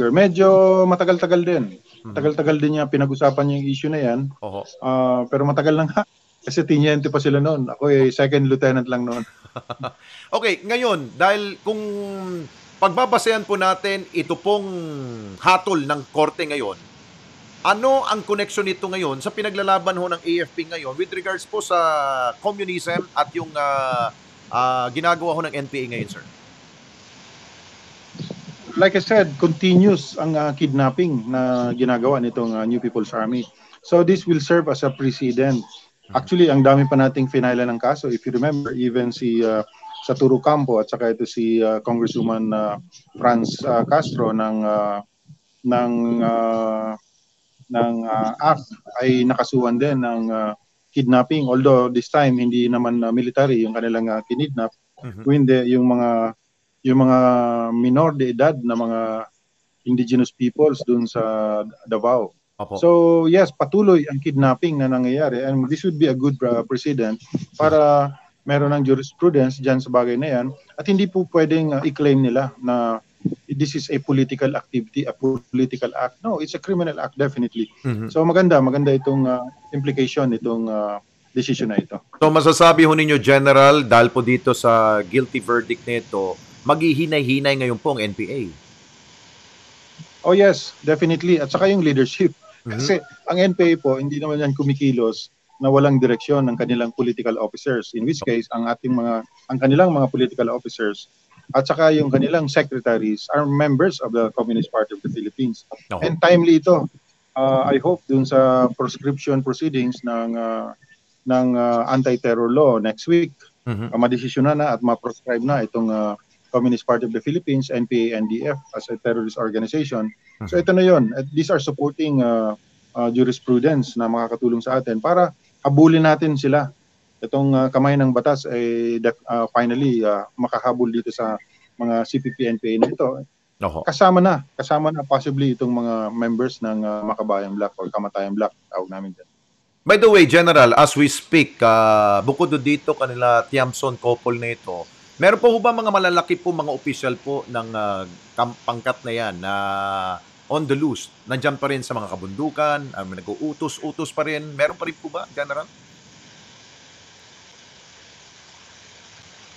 Medyo matagal-tagal din. Tagal-tagal din niya pinag-usapan yung issue na yan. Oho. Pero matagal lang ha. Kasi tiniente pa sila noon. Ako second lieutenant lang noon. Okay, ngayon, dahil kung pagbabasehan po natin ito pong hatol ng korte ngayon, ano ang connection nito ngayon sa pinaglalaban ho ng AFP ngayon with regards po sa communism at yung ginagawa ho ng NPA ngayon, sir? Like I said, continuous ang kidnapping na ginagawa nitong New People's Army. So this will serve as a precedent. Actually, ang dami pa nating finala ng kaso. If you remember, even si Saturo Campo at saka ito si Congresswoman Franz Castro ng ACT ay nakasuhan din ng kidnapping. Although this time hindi naman military yung kanilang kinidnap, kundi yung mga minor de edad na mga indigenous peoples dun sa Davao. Opo. So yes, patuloy ang kidnapping na nangyayari, and this would be a good precedent para meron ng jurisprudence dyan sa bagay na yan, at hindi po pwedeng i-claim nila na this is a political activity, a political act. No, it's a criminal act definitely. So maganda itong implication itong decision na ito. So masasabi ho ninyo, General, dahil po dito sa guilty verdict nito, maghihinay-hinay ngayon po ang NPA. Oh yes, definitely. At saka yung leadership. Kasi ang NPA po, hindi naman yan kumikilos na walang direksyon ng kanilang political officers. In which case, ang kanilang mga political officers at saka yung kanilang secretaries are members of the Communist Party of the Philippines. And timely ito. I hope dun sa proscription proceedings ng anti-terror law next week, madesisyonan na at ma-proscribe na itong Communist Party of the Philippines, NPA-NDF, as a terrorist organization. So ito na yun. These are supporting jurisprudence na makakatulong sa atin para habulin natin sila. Itong kamay ng batas ay finally makahabol dito sa mga CPP-NPA na ito. Kasama na possibly itong mga members ng Makabayang Black or Kamatayang Black, tawag namin dyan. By the way, General, as we speak, bukod dito kanila Tiamson couple na ito, meron po ba mga malalaki po, mga official po ng pangkat na yan na on the loose? Nandiyan pa rin sa mga kabundukan, nag-uutos pa rin. Meron pa rin po ba, General?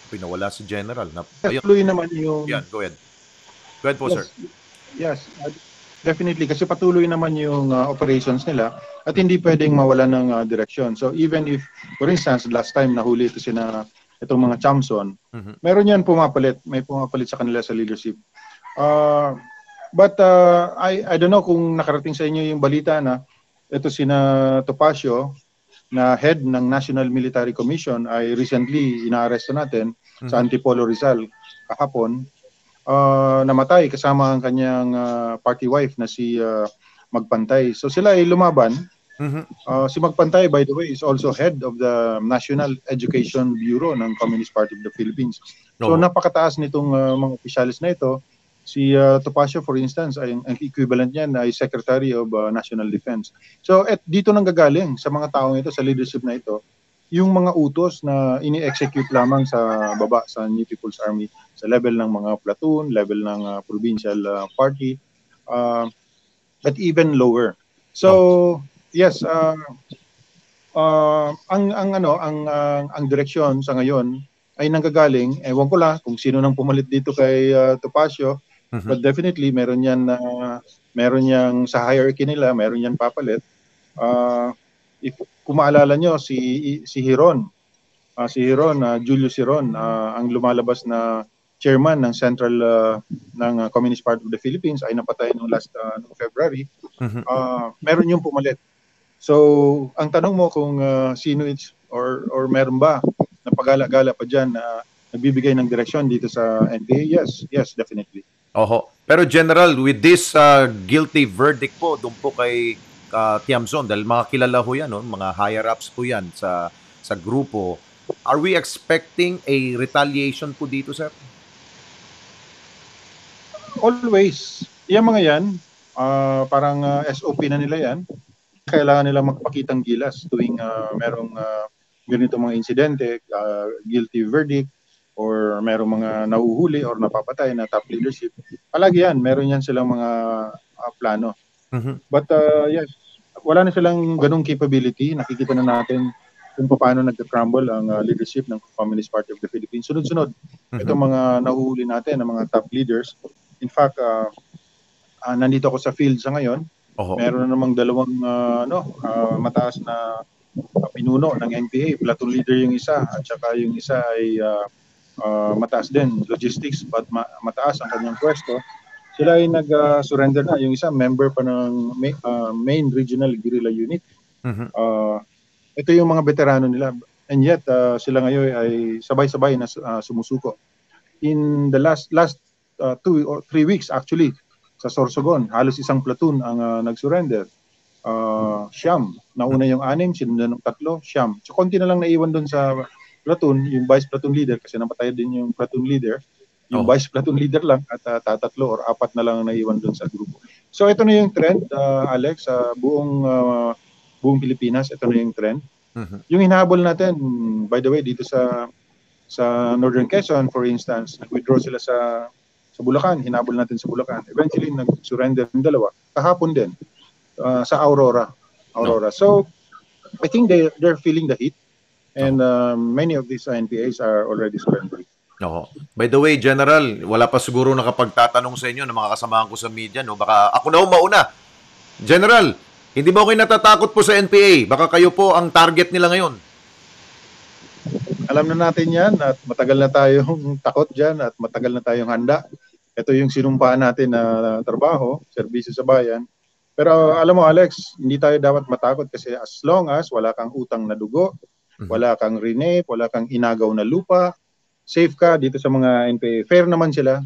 Pinawala si General. Tuloy naman yung... Yan, go ahead. Go ahead po, sir. Yes, definitely. Kasi patuloy naman yung operations nila at hindi pwedeng mawala ng direksyon. So even if, for instance, last time nahuli ito itong mga Chamson, meron yan pumapalit. May pumapalit sa kanila sa leadership. But I don't know kung nakarating sa inyo yung balita na ito sina Topacio na head ng National Military Commission ay recently inaaresto natin sa Antipolo Rizal kahapon. Namatay kasama ang kanyang party wife na si Magpantay. So sila ay lumaban. Si Magpantay, by the way, is also head of the National Education Bureau ng Communist Party of the Philippines. So napakataas nitong mga opisyalis na ito. Si Topacio, for instance, ay ang equivalent niya ay Secretary of National Defense. So dito nang gagaling sa mga taong ito, sa leadership na ito, yung mga utos na ini-execute lamang sa baba sa New People's Army, sa level ng mga platoon, level ng provincial party, at even lower. So yes, ang direksyon sa ngayon ay nanggagaling, ewan ko lang kung sino nang pumalit dito kay Topacio, but definitely meron yang sa hierarchy nila, meron yan papalit. If kung maalala nyo, si Hiron, si Hiron, Julius Hiron, ang lumalabas na chairman ng Central ng Communist Party of the Philippines ay napatay noong last February. Meron yung pumalit. So, ang tanong mo kung sino or meron ba na pagala-gala pa dyan na nagbibigay ng direksyon dito sa NPA? Yes, definitely. Oho. Pero General, with this guilty verdict po, doon po kay Tiamson, dahil mga kilala ho yan, no? Mga higher-ups po yan sa grupo, are we expecting a retaliation po dito, sir? Always. Yung mga yan, parang SOP na nila yan. Kailangan nila magpakitang gilas tuwing merong ganito mga insidente, guilty verdict, or merong mga nahuhuli or napapatay na top leadership. Palagi yan, meron yan silang mga plano. But yes, wala na silang ganung capability. Nakikita na natin kung paano nagka-crumble ang leadership ng Communist Party of the Philippines. Sunod-sunod, itong mga nahuhuli natin, ng mga top leaders. In fact, nandito ako sa field sa ngayon. Meron na namang dalawang mataas na pinuno ng NPA. Platoon leader yung isa at saka yung isa ay mataas din, logistics, but mataas ang kanyang pwesto. Sila ay nag-surrender na. Yung isa, member pa ng main regional guerrilla unit. Ito yung mga veterano nila. And yet, sila ngayon ay sabay-sabay na sumusuko. In the last 2 or 3 weeks, actually, sa Sorsogon, halos isang platoon ang nag-surrender. Siyam. Nauna yung 6, sinundan ng 3, siyam. So, konti na lang naiwan doon sa platoon, yung vice platoon leader, kasi napatay din yung platoon leader. Yung vice platoon leader lang at 3 or 4 na lang naiwan doon sa grupo. So, ito na yung trend, Alex, sa buong Pilipinas, ito na yung trend. Yung hinahabol natin, by the way, dito sa Northern Quezon, for instance, nag-withdraw sila sa Bulacan, hinabol natin sa Bulacan. Eventually, nag-surrender ng 2. Kahapon din, sa Aurora. So, I think they're feeling the heat. And many of these NPAs are already surrendering. By the way, General, wala pa siguro nakapagtatanong sa inyo ng mga kasamahan ko sa media. No? Baka ako na mauna. General, hindi ba kayo natatakot po sa NPA? Baka kayo po ang target nila ngayon. Alam na natin yan at matagal na tayong takot dyan at matagal na tayong handa. Ito yung sinumpaan natin na trabaho, serbisyo sa bayan. Pero alam mo, Alex, hindi tayo dapat matakot kasi as long as wala kang utang na dugo, wala kang renate, wala kang inagaw na lupa, safe ka dito sa mga NPA. Fair naman sila.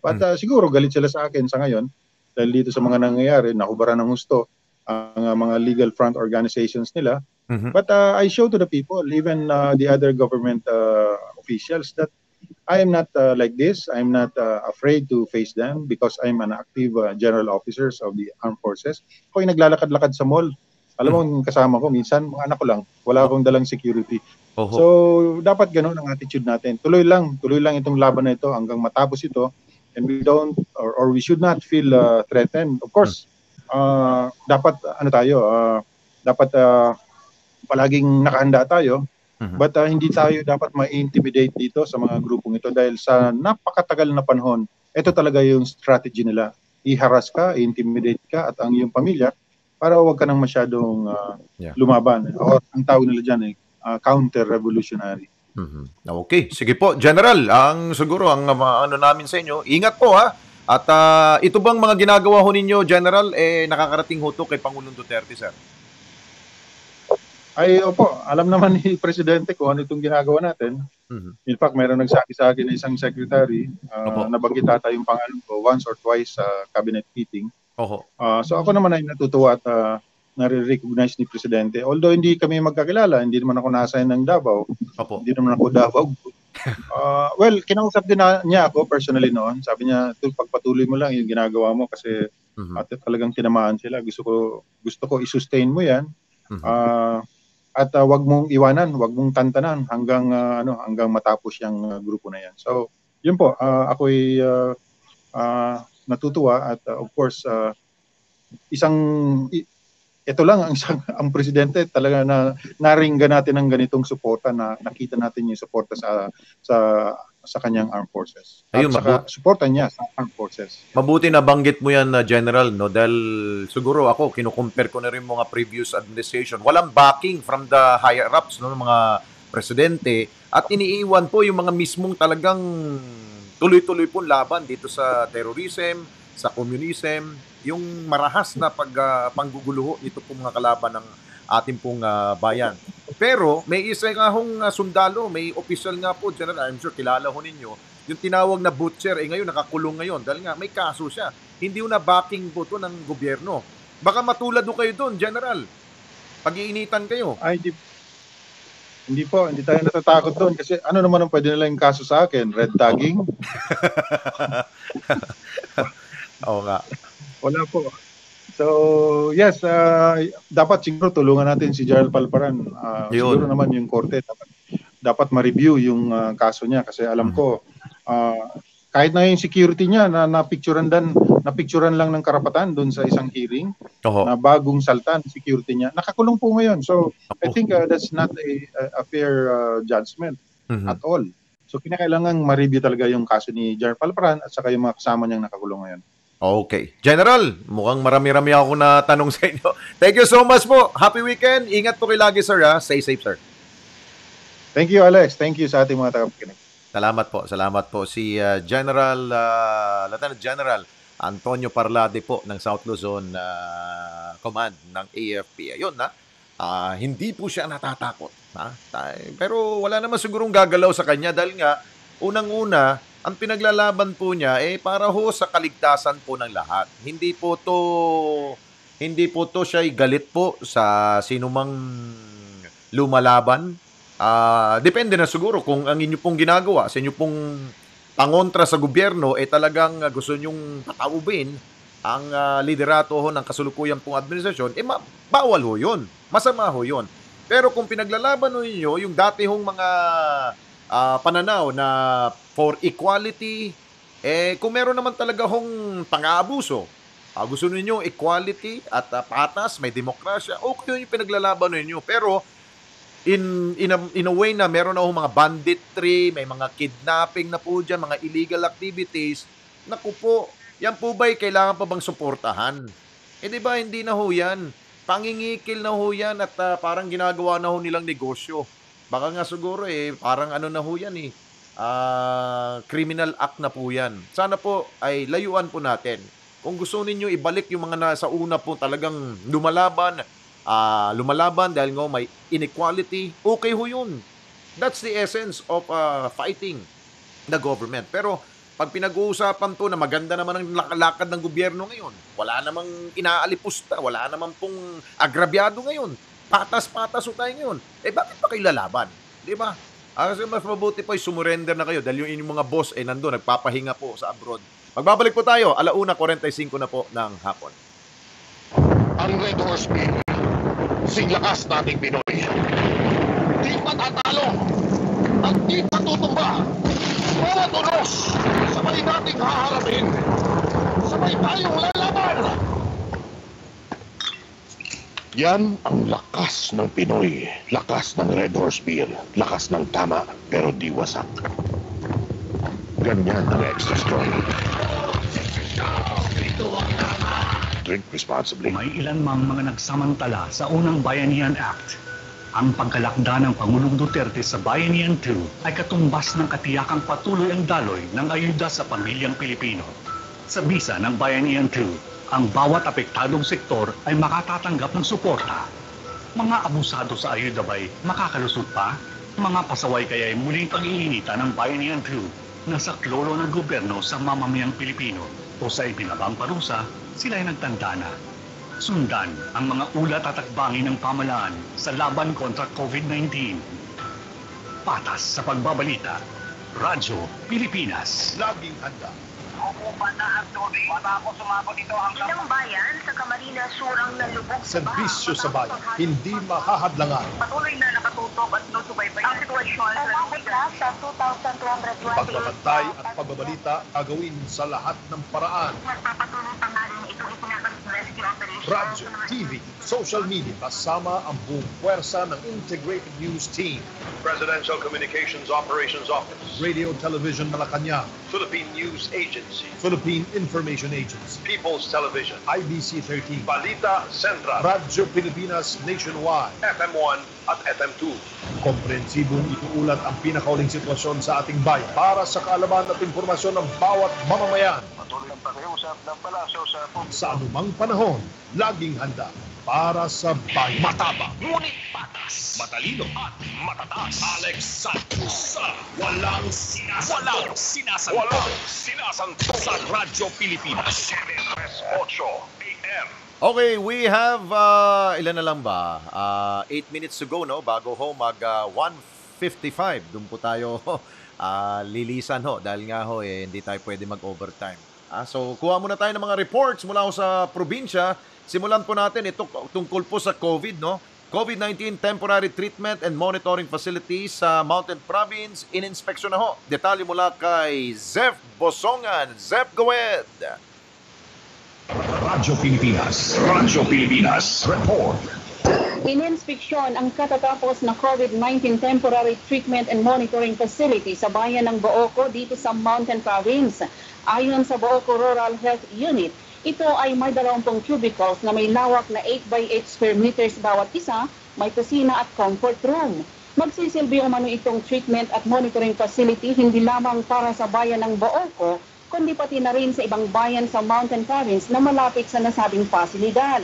But siguro galit sila sa akin sa ngayon dahil dito sa mga nangyayari, nakubaran ng gusto ang mga legal front organizations nila. But I show to the people, even the other government officials, that I am not like this. I'm not afraid to face them because I'm an active general officers of the armed forces. Ako yung naglalakad-lakad sa mall. Alam mo, yung kasama ko, minsan, mga anak ko lang, wala akong dalang security. So, dapat ganun ang attitude natin. Tuloy lang itong laban na ito hanggang matapos ito. And we don't, or we should not feel threatened. Of course, dapat, dapat palaging nakahanda tayo. But hindi tayo dapat ma-intimidate dito sa mga grupong ito dahil sa napakatagal na panahon, ito talaga yung strategy nila. I-harass ka, i-intimidate ka at ang iyong pamilya para huwag ka nang masyadong lumaban. O ang tawag nila dyan counter-revolutionary. Okay, sige po. General, siguro ang ano namin sa inyo, ingat po ha. At ito bang mga ginagawa ho ninyo, General, nakakarating ho to kay Pangulong Duterte, sir? Ay, opo. Alam naman ni Presidente kung ano itong ginagawa natin. In fact, mayroon nagsabi sa akin na isang secretary, nabanggit ata yung pangalan ko once or twice sa cabinet meeting. So ako naman ay natutuwa at nare-recognize ni Presidente. Although hindi kami magkakilala, hindi naman ako na-assign ng Davao. Hindi naman ako Davao. Well, kinausap din niya ako personally noon. Sabi niya, pagpatuloy mo lang yung ginagawa mo kasi talagang tinamaan sila. Gusto ko i-sustain mo yan. At wag mong iwanan, wag mong tantanan hanggang matapos yung grupo na yan. So, yun po, ako'y natutuwa at of course ito lang ang presidente talaga na naringgan natin ng ganitong suporta na nakita natin yung suporta sa kanyang armed forces. At saka suporta niya sa armed forces. Mabuti na banggit mo yan, General, no? Dahil siguro ako, kinukompare ko na rin mga previous administration. Walang backing from the higher-ups, no? Mga presidente at iniiwan po yung mga mismong talagang tuloy-tuloy po laban dito sa terrorism, sa communism, yung marahas na pangguguluho nito pong mga kalaban ng ating pong bayan. Pero may isa nga hong sundalo, may official nga po, General, I'm sure kilala ho ninyo, yung tinawag na butcher, ngayon nakakulong ngayon dahil nga may kaso siya. Hindi na backing po to ng gobyerno. Baka matulad ho kayo doon, General. Pag-iinitan kayo. Ay, hindi po, hindi tayo natatakot doon kasi ano naman ang pwede nilang kaso sa akin? Red tagging? Oo nga. Wala po. So, yes, dapat siguro tulungan natin si Gerald Palparan. Siguro naman yung korte dapat ma-review yung kaso niya kasi alam ko kahit na yung security niya na napicturean lang ng karapatan doon sa isang hearing na bagong saltan security niya nakakulong po ngayon. So I think that's not a fair judgment at all. So kinakailangan ma-review talaga yung kaso ni Gerald Palparan at saka yung mga kasama niyang nakakulong ngayon. Okay. General, mukhang marami-rami ako na tanong sa inyo. Thank you so much po. Happy weekend. Ingat po kayo lagi, sir. Stay safe, sir. Thank you, Alex. Thank you sa ating mga tagapakinig. Salamat po. Salamat po. Si Lieutenant General Antonio Parlade po ng South Luzon Command ng AFP. Ayun na. Hindi po siya natatakot. Pero wala naman sigurong gagalaw sa kanya dahil nga, unang-una, ang pinaglalaban po niya para ho sa kaligtasan po ng lahat. Hindi po to siya galit po sa sinumang lumalaban. Depende na siguro kung ang inyo pong ginagawa sa inyo pong pangontra sa gobyerno talagang gusto nyong pataubin ang liderato ho ng kasulukuyang pong administrasyon, bawal ho yun. Masama ho yun. Pero kung pinaglalaban ho ninyo yung dati hong mga pananaw na for equality, kung meron naman talaga hong pang-aabuso, gusto ninyo equality at patas, may demokrasya, okay yung pinaglalaban ninyo. Pero in a way na meron na hong mga banditry, may mga kidnapping na po dyan, mga illegal activities, naku po, yan po ba'y kailangan pa bang suportahan? Di ba hindi na ho yan? Pangingikil na ho yan at parang ginagawa na ho nilang negosyo. Baka nga siguro parang ano na ho yan criminal act na po yan. Sana po ay layuan po natin. Kung gusto ninyo ibalik yung mga nasa una po talagang lumalaban dahil nga may inequality, okay ho yun. That's the essence of fighting the government. Pero pag pinag-uusapan to na maganda naman ang lakad ng gobyerno ngayon, wala namang inaalipusta, wala namang pong agrabyado ngayon, patas-patas o tayo ngayon, bakit pa kayo lalaban? Di ba? Kasi mas mabuti po ay sumurrender na kayo dahil yung inyong mga boss nandun, nagpapahinga po sa abroad. Magbabalik po tayo, 1:45 na po ng hapon. Ang Red Horse Bill, singlakas nating Pinoy. Di matatalo at di matutumba. Bawat unos, sabay nating haharapin. Sabay tayong lalaban. Yan ang lakas ng Pinoy. Lakas ng Red Horse Beer. Lakas ng tama, pero di wasak. Ganyan ang extra strong. Drink responsibly. May ilan mang mga nagsamantala sa unang Bayanihan Act. Ang pagkalakda ng Pangulong Duterte sa Bayanihan 2 ay katumbas ng katiyakang patuloy ang daloy ng ayuda sa pamilyang Pilipino. Sa bisa ng Bayanihan 2, ang bawat apektadong sektor ay makatatanggap ng suporta. Mga abusado sa ayuda ba'y makakalusot pa? Mga pasaway kaya ay muling pag-iinitan ng Bayanihan 2 na saklolo ng gobyerno sa mamamayang Pilipino o sa ibinabang parusa, sila ay nagtanda na. Sundan ang mga ulat at akbangin ng pamahalaan sa laban kontra COVID-19. Patas sa pagbabalita. Radyo Pilipinas. Laging handa. Upupan na ang tubig. Baka ako sumabot ito hanggang... Ilang bayan sa Camarines Sur ang nalubog sa baha. Serbisyo sa bayan, hindi mahahadlangan. Patuloy na nakatutok at nusubaybay ang sitwasyon sa lugar. Sa 2,228. Pagbabantay at pagbabalita gagawin sa lahat ng paraan. Magpapatuloy pa nga rin itong itinatag rescue operation. Radyo, TV, social media, kasama ang buong puwersa ng Integrated News Team. Presidential Communications Operations Office, Radio Television Malacanang, Philippine News Agency, Philippine Information Agency, People's Television, IBC 13, Balita Central, Radyo Pilipinas Nationwide, FM1 at FM2. Komprehensibong ituulat ang pinakauling sitwasyon sa ating bayan para sa kaalaman at informasyon ng bawat mamamayan. Patuloy ang pakiusap ng palasyo sa Sa anumang panahon, laging handa para sa bayan. Mataba, ngunit patas. Matalino at matatas. Alex Santos sa Walang Sinasanto sa Radyo Pilipinas. 738 AM. Okay, we have, ilan na lang ba? 8 minutes to go, no? Bago ho, mag 1:55. Doon po tayo lilisan ho. Dahil nga ho, hindi tayo pwede mag-overtime. So, kuha muna tayo ng mga reports mula ho sa probinsya. Simulan po natin ito tungkol po sa COVID, no? COVID-19 Temporary Treatment and Monitoring Facilities sa Mountain Province. In-inspeksyon na ho. Detalye mula kay Zef Bosongan. Zef, go ahead! Radyo Pilipinas, report. Ininspeksyon ang katatapos na COVID-19 Temporary Treatment and Monitoring Facility sa bayan ng Booco dito sa Mountain Province. Ayon sa Booco Rural Health Unit, ito ay may 20 cubicles na may lawak na 8 by 8 square meters bawat isa, may kusina at comfort room. Magsisilbi umano itong treatment at monitoring facility hindi lamang para sa bayan ng Booco, kundi pati na rin sa ibang bayan sa Mountain Province na malapit sa nasabing pasilidad.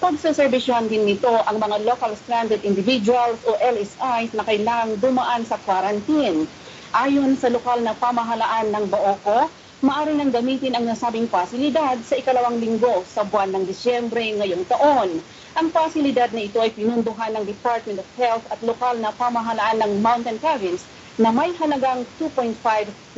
Pagsaserbisyon din nito ang mga local stranded individuals o LSIs na kailangang dumaan sa quarantine. Ayon sa lokal na pamahalaan ng Booco, maaari nang gamitin ang nasabing pasilidad sa ikalawang linggo sa buwan ng Disyembre ngayong taon. Ang pasilidad na ito ay pinunduhan ng Department of Health at lokal na pamahalaan ng Mountain Province na may halagang 2.5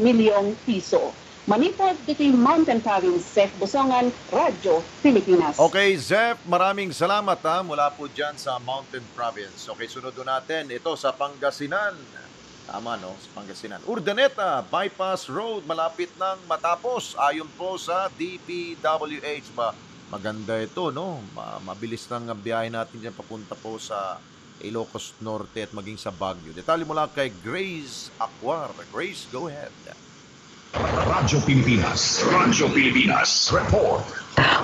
milyong piso. Manipod, dito yung Mountain Province, Zef Bosongan, Radyo Pilipinas. Okay, Zef, maraming salamat mula po dyan sa Mountain Province. Okay, sunod natin ito sa Pangasinan. Tama, no? Sa Pangasinan. Urdaneta, Bypass Road, malapit nang matapos. Ayon po sa DPWH. Maganda ito, no? Mabilis nang biyahe natin dyan papunta po sa Ilocos Norte at maging sa Baguio. Detalye mula kay Grace Acquar. Grace, go ahead. Radyo Pilipinas, report.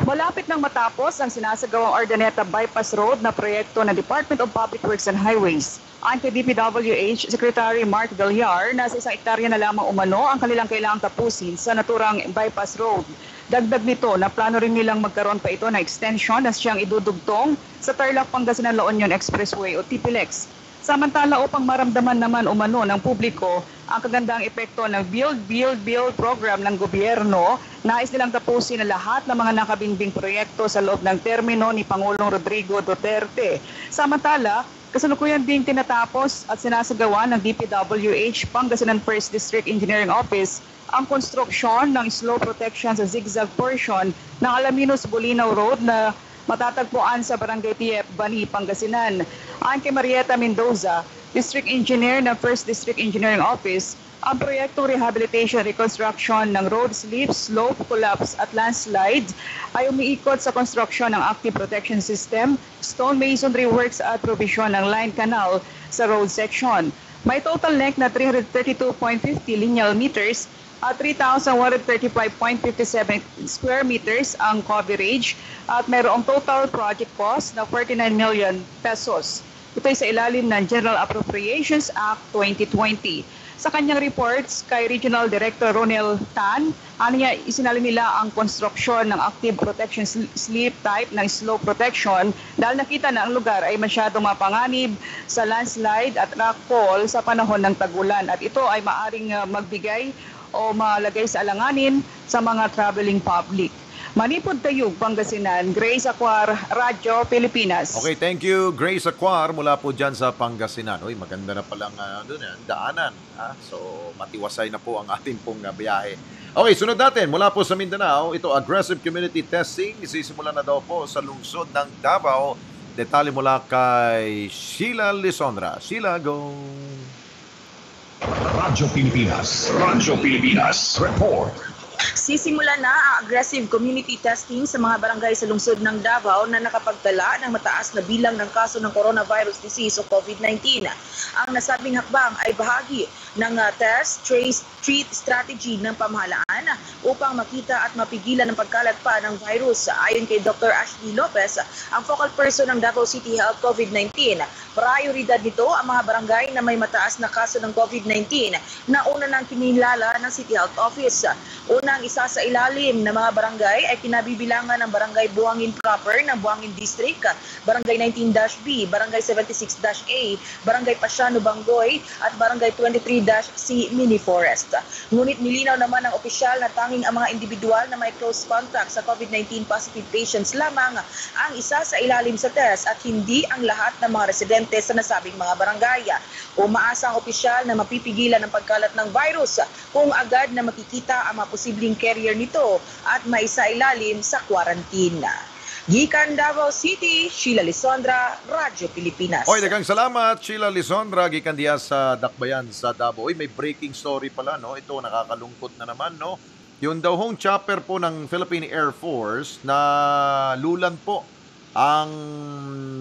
Malapit nang matapos ang sinasagawang Urdaneta Bypass Road na proyekto ng Department of Public Works and Highways. Ayon kay DPWH Secretary Mark Villar, nasa 1 hektarya na lamang umano ang kanilang kailangang tapusin sa naturang bypass road. Dagdag nito na plano rin nilang magkaroon pa ito na extension na siyang idudugtong sa Tarlac Pangasinan La Union Expressway o TPLEX. Samantala upang maramdaman naman umano ng publiko ang kagandang epekto ng Build program ng gobyerno, nais nilang tapusin na lahat ng mga nakabinbing proyekto sa loob ng termino ni Pangulong Rodrigo Duterte. Samantala, kasalukuyan ding tinatapos at sinasagawa ng DPWH Pangasinan 1st District Engineering Office ang konstruksyon ng slow protection sa zigzag portion ng Alaminos Bulinaw Road na matatagpuan sa Barangay Tiep, Bani, Pangasinan. Ayon kay Marieta Mendoza, District Engineer ng 1st District Engineering Office, ang proyektong rehabilitation reconstruction ng road slip, slope, collapse at landslide ay umiikot sa konstruksyon ng active protection system, stone masonry works at provision ng line canal sa road section. May total length na 332.50 lineal meters at 3,135.57 square meters ang coverage at mayroong total project cost na 49 million pesos. Ito ay sa ilalim ng General Appropriations Act 2020. Sa kanyang reports kay Regional Director Ronel Tan, isinalin nila ang konstruksyon ng active protection slip type ng slope protection dahil nakita na ang lugar ay masyadong mapanganib sa landslide at rockfall sa panahon ng tagulan at ito ay maaring magbigay o malagay sa alanganin sa mga traveling public. Manipod Tayug, Pangasinan, Grace Acquar, Radyo Pilipinas. Okay, thank you, Grace Acquar, mula po dyan sa Pangasinan. Uy, maganda na palang daanan. So, matiwasay na po ang ating pong biyahe. Okay, sunod natin, mula po sa Mindanao, ito aggressive community testing. Isisimula na daw po sa lungsod ng Davao. Detalye mula kay Sheila Lisondra. Sheila, go! Radyo Pilipinas, report. Sisimula na ang aggressive community testing sa mga barangay sa lungsod ng Davao na nakapagtala ng mataas na bilang ng kaso ng coronavirus disease o COVID-19. Ang nasabing hakbang ay bahagi ng test, trace, treat strategy ng pamahalaan upang makita at mapigilan ang pagkalat pa ng virus. Ayon kay Dr. Ashley Lopez, ang focal person ng Davao City Health COVID-19, prioridad nito ang mga barangay na may mataas na kaso ng COVID-19 na una nang kinilala ng City Health Office. Unang isa sa ilalim ng mga barangay ay kinabibilangan ng Barangay Buhangin proper ng Buhangin District, Barangay 19-B, Barangay 76-A, Barangay Pasiano Bangoy at Barangay 23-C Mini Forest. Ngunit nilinaw naman ng opisyal na tanging ang mga individual na may close contact sa COVID-19 positive patients lamang ang isa sa ilalim sa test at hindi ang lahat ng mga residente sa nasabing mga barangay. Umaasa ang opisyal na mapipigilan ang pagkalat ng virus kung agad na makikita ang mga posibleng carrier nito at maisailalim sa quarantine. Gikan Davao City, Sheila Lisondra, Radyo Pilipinas. Oy, daghang salamat Sheila Lisondra, gikan diya sa Dakbayan sa Davao. Oy, may breaking story pala, no? Ito nakakalungkot na naman, no? Yung daw hong chopper po ng Philippine Air Force na lulan po ang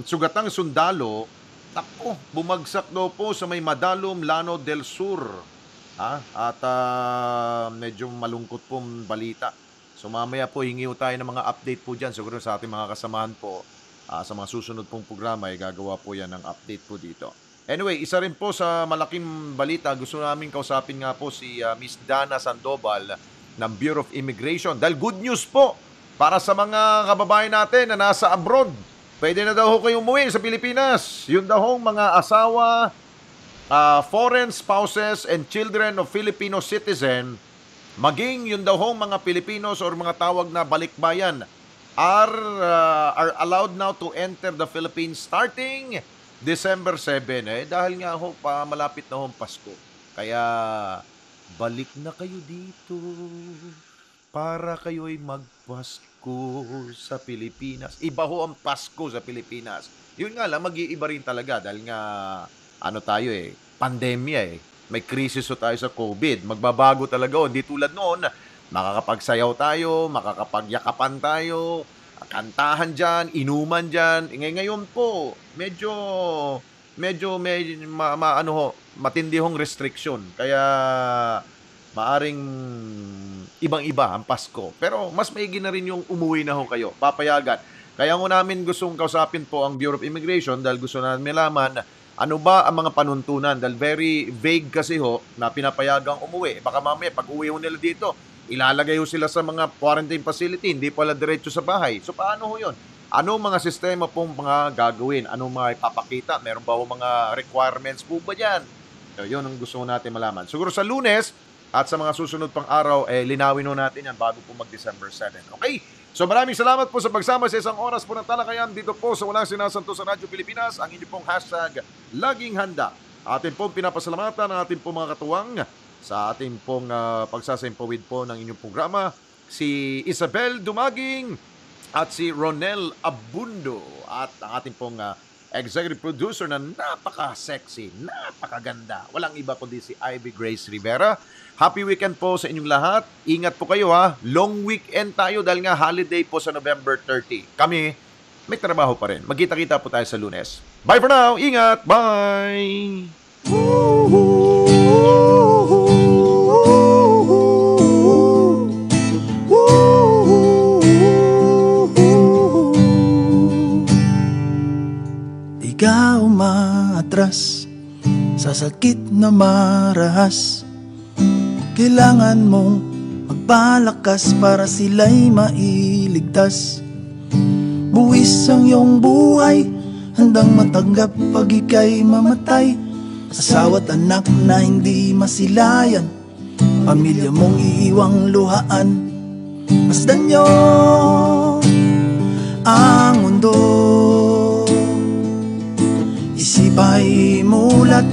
sugatang sundalo, takpo, bumagsak daw po sa may Madalom, Lano del Sur. At medyo malungkot pong balita. So mamaya po hingi tayo ng mga update po dyan. Siguro sa ating mga kasamahan po sa mga susunod pong programa ay gagawa po yan ng update po dito. Anyway, isa rin po sa malaking balita, gusto namin kausapin nga po si Miss Dana Sandoval ng Bureau of Immigration. Dahil good news po para sa mga kababayan natin na nasa abroad. Pwede na daw ho kayo umuwi sa Pilipinas. Yun daw hong mga asawa, foreign spouses and children of Filipino citizen, maging yun daw hong mga Pilipinos or mga tawag na balikbayan are allowed now to enter the Philippines starting December 7. Dahil nga ho, malapit na hong Pasko. Kaya balik na kayo dito para kayo'y magpasko sa Pilipinas. Iba ho ang Pasko sa Pilipinas. Yun nga lang, mag-iiba rin talaga dahil nga tayo pandemya may krisis tayo sa COVID. Magbabago talaga. Hindi tulad noon, makakapagsayaw tayo, makakapagyakapan tayo, kantahan dyan, inuman dyan. Ngayon po, medyo matindi hong restriction. Kaya maaring ibang-iba ang Pasko. Pero mas maigi na rin yung umuwi na ho kayo. Papayagan. Kaya nga namin gustong kausapin po ang Bureau of Immigration dahil gusto namin malaman ano ba ang mga panuntunan? Dahil very vague kasi ho na pinapayagang umuwi. Baka mamaya pag uwi ho nila dito, ilalagay ho sila sa mga quarantine facility, hindi pala diretso sa bahay. So paano ho yun? Anong mga sistema pong mga gagawin? Anong mga ipapakita? Meron ba ho mga requirements po ba dyan? So, yun ang gusto natin malaman. Siguro sa Lunes at sa mga susunod pang araw, linawin ho natin yan bago po mag-December 7. Okay? So maraming salamat po sa pagsama sa isang oras po ng talakayan dito po sa Walang Sinasanto sa Radyo Pilipinas. Ang inyong pong hashtag Laging Handa. Atin pong pinapasalamatan ang ating pong mga katuwang sa ating pong pagsasaimpawid po ng inyong programa. Si Isabel Dumaging at si Ronel Abundo. At ang ating pong executive producer na napaka-sexy, napakaganda. Walang iba kundi si Ivy Grace Rivera. Happy weekend po sa inyong lahat. Ingat po kayo ha. Long weekend tayo dahil nga holiday po sa November 30. Kami, may trabaho pa rin. Magkita-kita po tayo sa Lunes. Bye for now. Ingat. Bye. Di ka umaatras sa sakit na marahas. Kailangan mong magpalakas para sila'y mailigtas. Buwis ang iyong buhay, handang matanggap pag ika'y mamatay. Asawa't anak na hindi masilayan, pamilya mong iiwang luhaan. Masdan nyo ang mundo, isip ay mulat,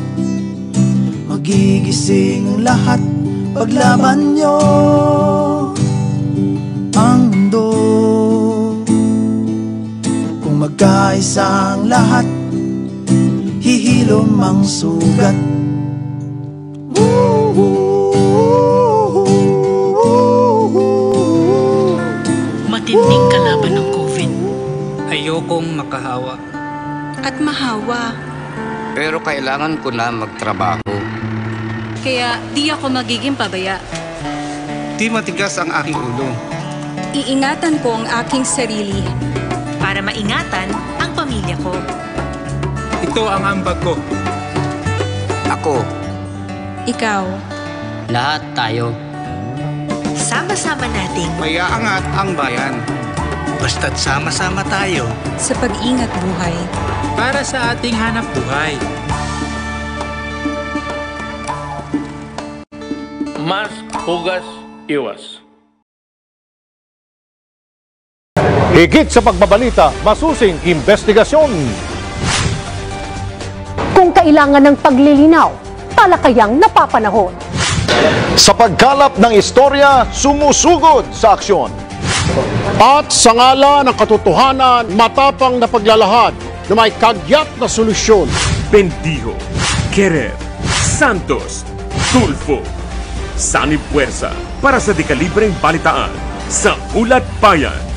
magigising lahat. Paglaban nyo ang mundo, kung magkaisang lahat, hihilom ang sugat. Matinding kalaban ng COVID. Ayokong makahawa. At mahawa. Pero kailangan ko na magtrabaho. Kaya di ako magiging pabaya. Di matigas ang aking ulo. Iingatan ko ang aking sarili. Para maingatan ang pamilya ko. Ito ang ambag ko. Ako. Ikaw. Lahat tayo. Sama-sama nating Mayaangat ang bayan. Basta't sama-sama tayo. Sa pag-ingat buhay. Para sa ating hanap buhay. Mask, hugas, iwas. Higit sa pagbabalita, masusing investigasyon. Kung kailangan ng paglilinaw, talakayang napapanahon. Sa pagkalap ng istorya, sumusugod sa aksyon. At sa ngala ng katotohanan, matapang na paglalahad na may kagyat na solusyon. Bendijo, Querer, Santos, Tulfo, Sanib Puwersa para sa dekalibreng balitaan sa Ulat Bayan.